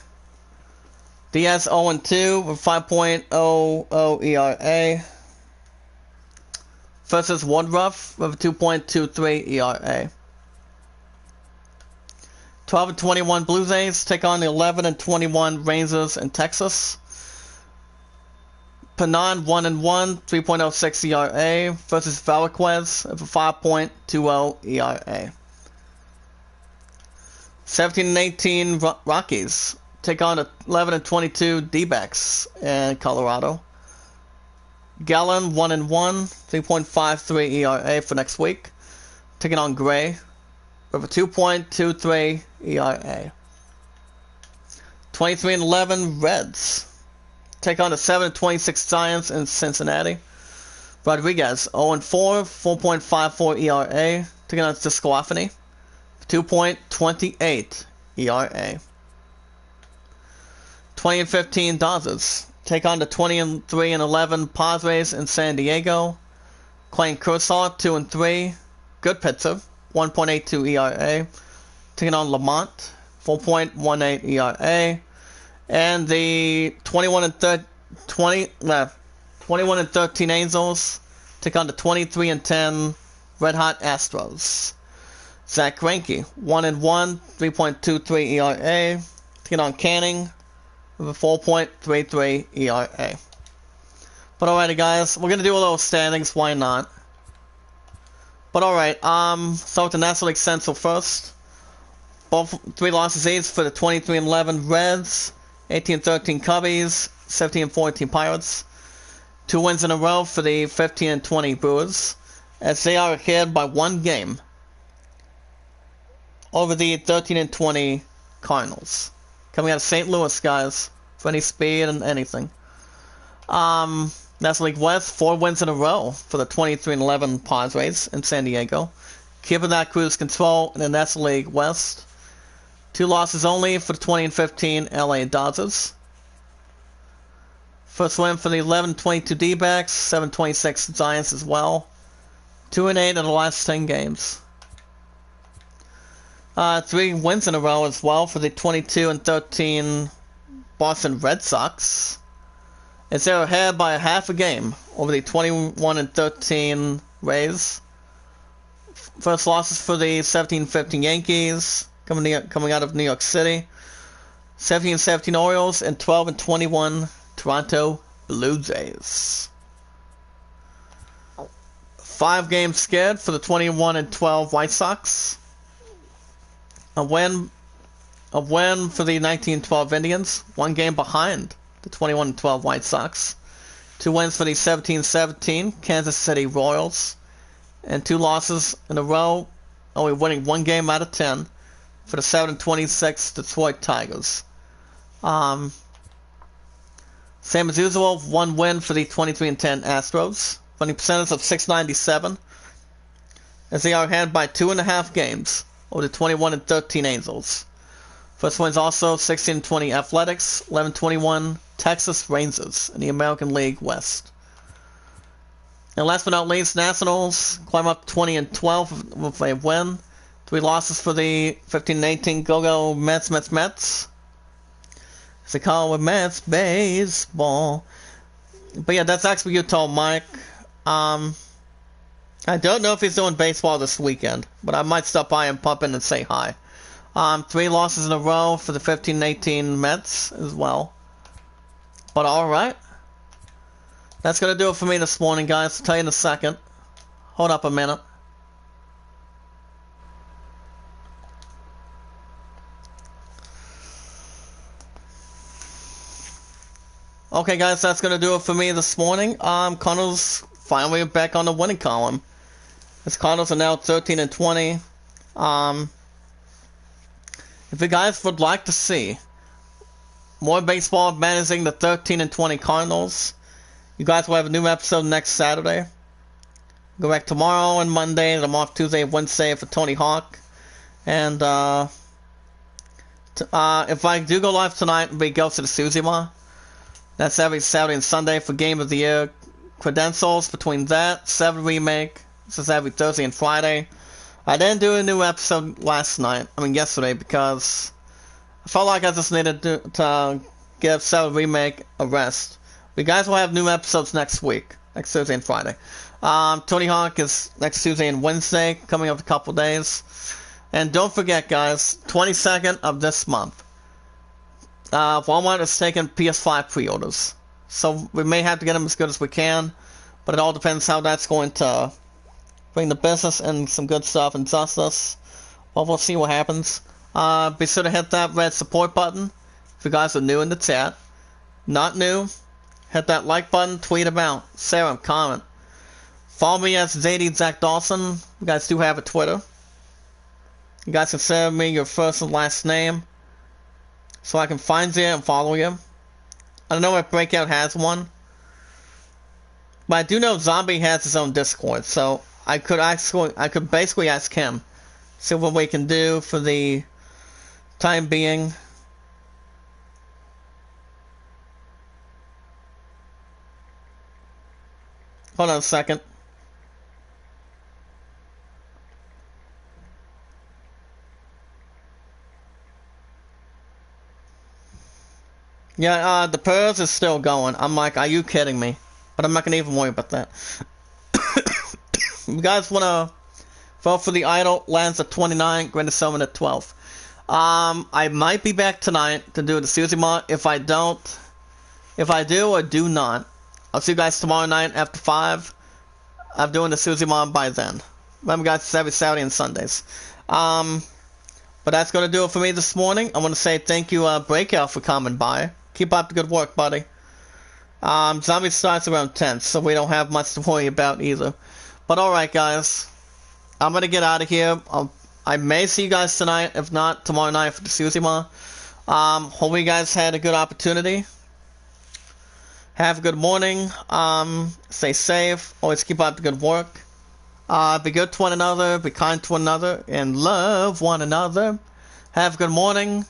Diaz 0-2 with 5.00 ERA versus Woodruff with a 2.23 ERA. 12-21 Blue Jays take on the 11-21 Rangers in Texas. Panan 1-1, 3.06 ERA versus Velasquez with a 5.20 ERA. 17-18 Rockies take on the 11-22 D-backs in Colorado. Gallen 1-1, 3.53 ERA for next week, taking on Gray with a 2.23 ERA. 23-11 Reds take on the 7-26 Giants in Cincinnati. Rodriguez 0-4, 4.54 ERA, taking on Desclafani, 2.28 ERA. 20-15 Dodgers take on the 20-3-11 Padres in San Diego. Clayton Kershaw 2-3, good pitcher, 1.82 ERA, taking on Lamont, 4.18 ERA. And the 21-13 Angels take on the 23-10 Red Hot Astros. Zach Greinke 1-1, 3.23 ERA, taking on Canning with a 4.33 ERA. But alrighty guys, we're going to do a little standings, why not? But alright, start with the National League Central first. Both 3 losses each for the 23-11 Reds, 18-13 Cubbies, 17-14 Pirates. 2 wins in a row for the 15-20 Brewers, as they are ahead by 1 game over the 13-20 Cardinals. Coming out of St. Louis, guys, for any speed and anything. National League West, 4 wins in a row for the 23-11 Padres in San Diego, keeping that cruise control in the National League West. 2 losses only for the 20-15 LA Dodgers. First win for the 11-22 D-backs, 7-26 Giants as well. 2-8 in the last 10 games. 3 wins in a row as well for the 22-13 Boston Red Sox, as they're ahead by a half a game over the 21-13 Rays. First losses for the 17-15 Yankees, coming out of New York City. 17-17 Orioles and 12-21 Toronto Blue Jays. 5 games scared for the 21-12 White Sox. A win for the 19-12 Indians. 1 game behind the 21-12 White Sox. 2 wins for the 17-17 Kansas City Royals. And 2 losses in a row, only winning 1 game out of 10 for the 7-26 Detroit Tigers. Same as usual, 1 win for the 23-10 Astros. Winning percentage of .697, as they are ahead by 2.5 games over the 21-13 Angels. First win's also 16-20 Athletics, 11-21 Texas Rangers in the American League West. And last but not least, Nationals climb up 20-12 with a win. 3 losses for the 15-18 Go-Go Mets. As they call it, Mets baseball. But yeah, that's actually Utah Mike. I don't know if he's doing baseball this weekend, but I might stop by and pop in and say hi. 3 losses in a row for the 15-18 Mets as well. But alright. That's going to do it for me this morning, guys. I'll tell you in a second. Hold up a minute. Okay, guys, that's going to do it for me this morning. Cardinals finally back on the winning column. As Cardinals are now 13-20. If you guys would like to see more baseball managing the 13-20 Cardinals, you guys will have a new episode next Saturday. Go back tomorrow and Monday, and I'm off Tuesday and Wednesday for Tony Hawk. And if I do go live tonight, it'll be Ghost of Tsushima. That's every Saturday and Sunday for Game of the Year credentials. Between that, 7 Remake. This is every Thursday and Friday. I didn't do a new episode yesterday, because I felt like I just needed to give 7 Remake a rest. You guys will have new episodes next week, next Thursday and Friday. Tony Hawk is next Tuesday and Wednesday, coming up in a couple days. And don't forget, guys, 22nd of this month, Walmart is taking PS5 pre-orders. So we may have to get them as good as we can, but it all depends how that's going to bring the business and some good stuff and justice. Well, we'll see what happens. Be sure to hit that red support button if you guys are new in the chat. Not new, hit that like button, tweet about, share, comment. Follow me as ZD Zach Dawson. You guys do have a Twitter. You guys can send me your first and last name, so I can find you and follow you. I don't know if Breakout has one, but I do know Zombie has his own Discord, so I could basically ask him, see what we can do for the time being. Hold on a second. Yeah, the Purrs is still going. I'm like, are you kidding me? But I'm not going to even worry about that. You guys want to vote for the Idol? Lands at 29, Grand Summon at 12. I might be back tonight to do the Tsushima. If I do or do not, I'll see you guys tomorrow night after 5. I'm doing the Tsushima by then. Remember, guys, it's every Saturday and Sundays. But that's going to do it for me this morning. I want to say thank you, Breakout, for coming by. Keep up the good work, buddy. Zombie starts around 10, so we don't have much to worry about either. But alright, guys. I'm going to get out of here. I may see you guys tonight, if not tomorrow night for the Tsushima. Hope you guys had a good opportunity. Have a good morning. Stay safe. Always keep up the good work. Be good to one another, be kind to one another, and love one another. Have a good morning.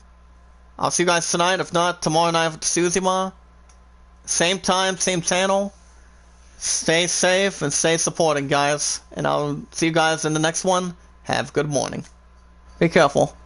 I'll see you guys tonight, if not tomorrow night with Tsushima. Same time, same channel. Stay safe and stay supporting, guys. And I'll see you guys in the next one. Have a good morning. Be careful.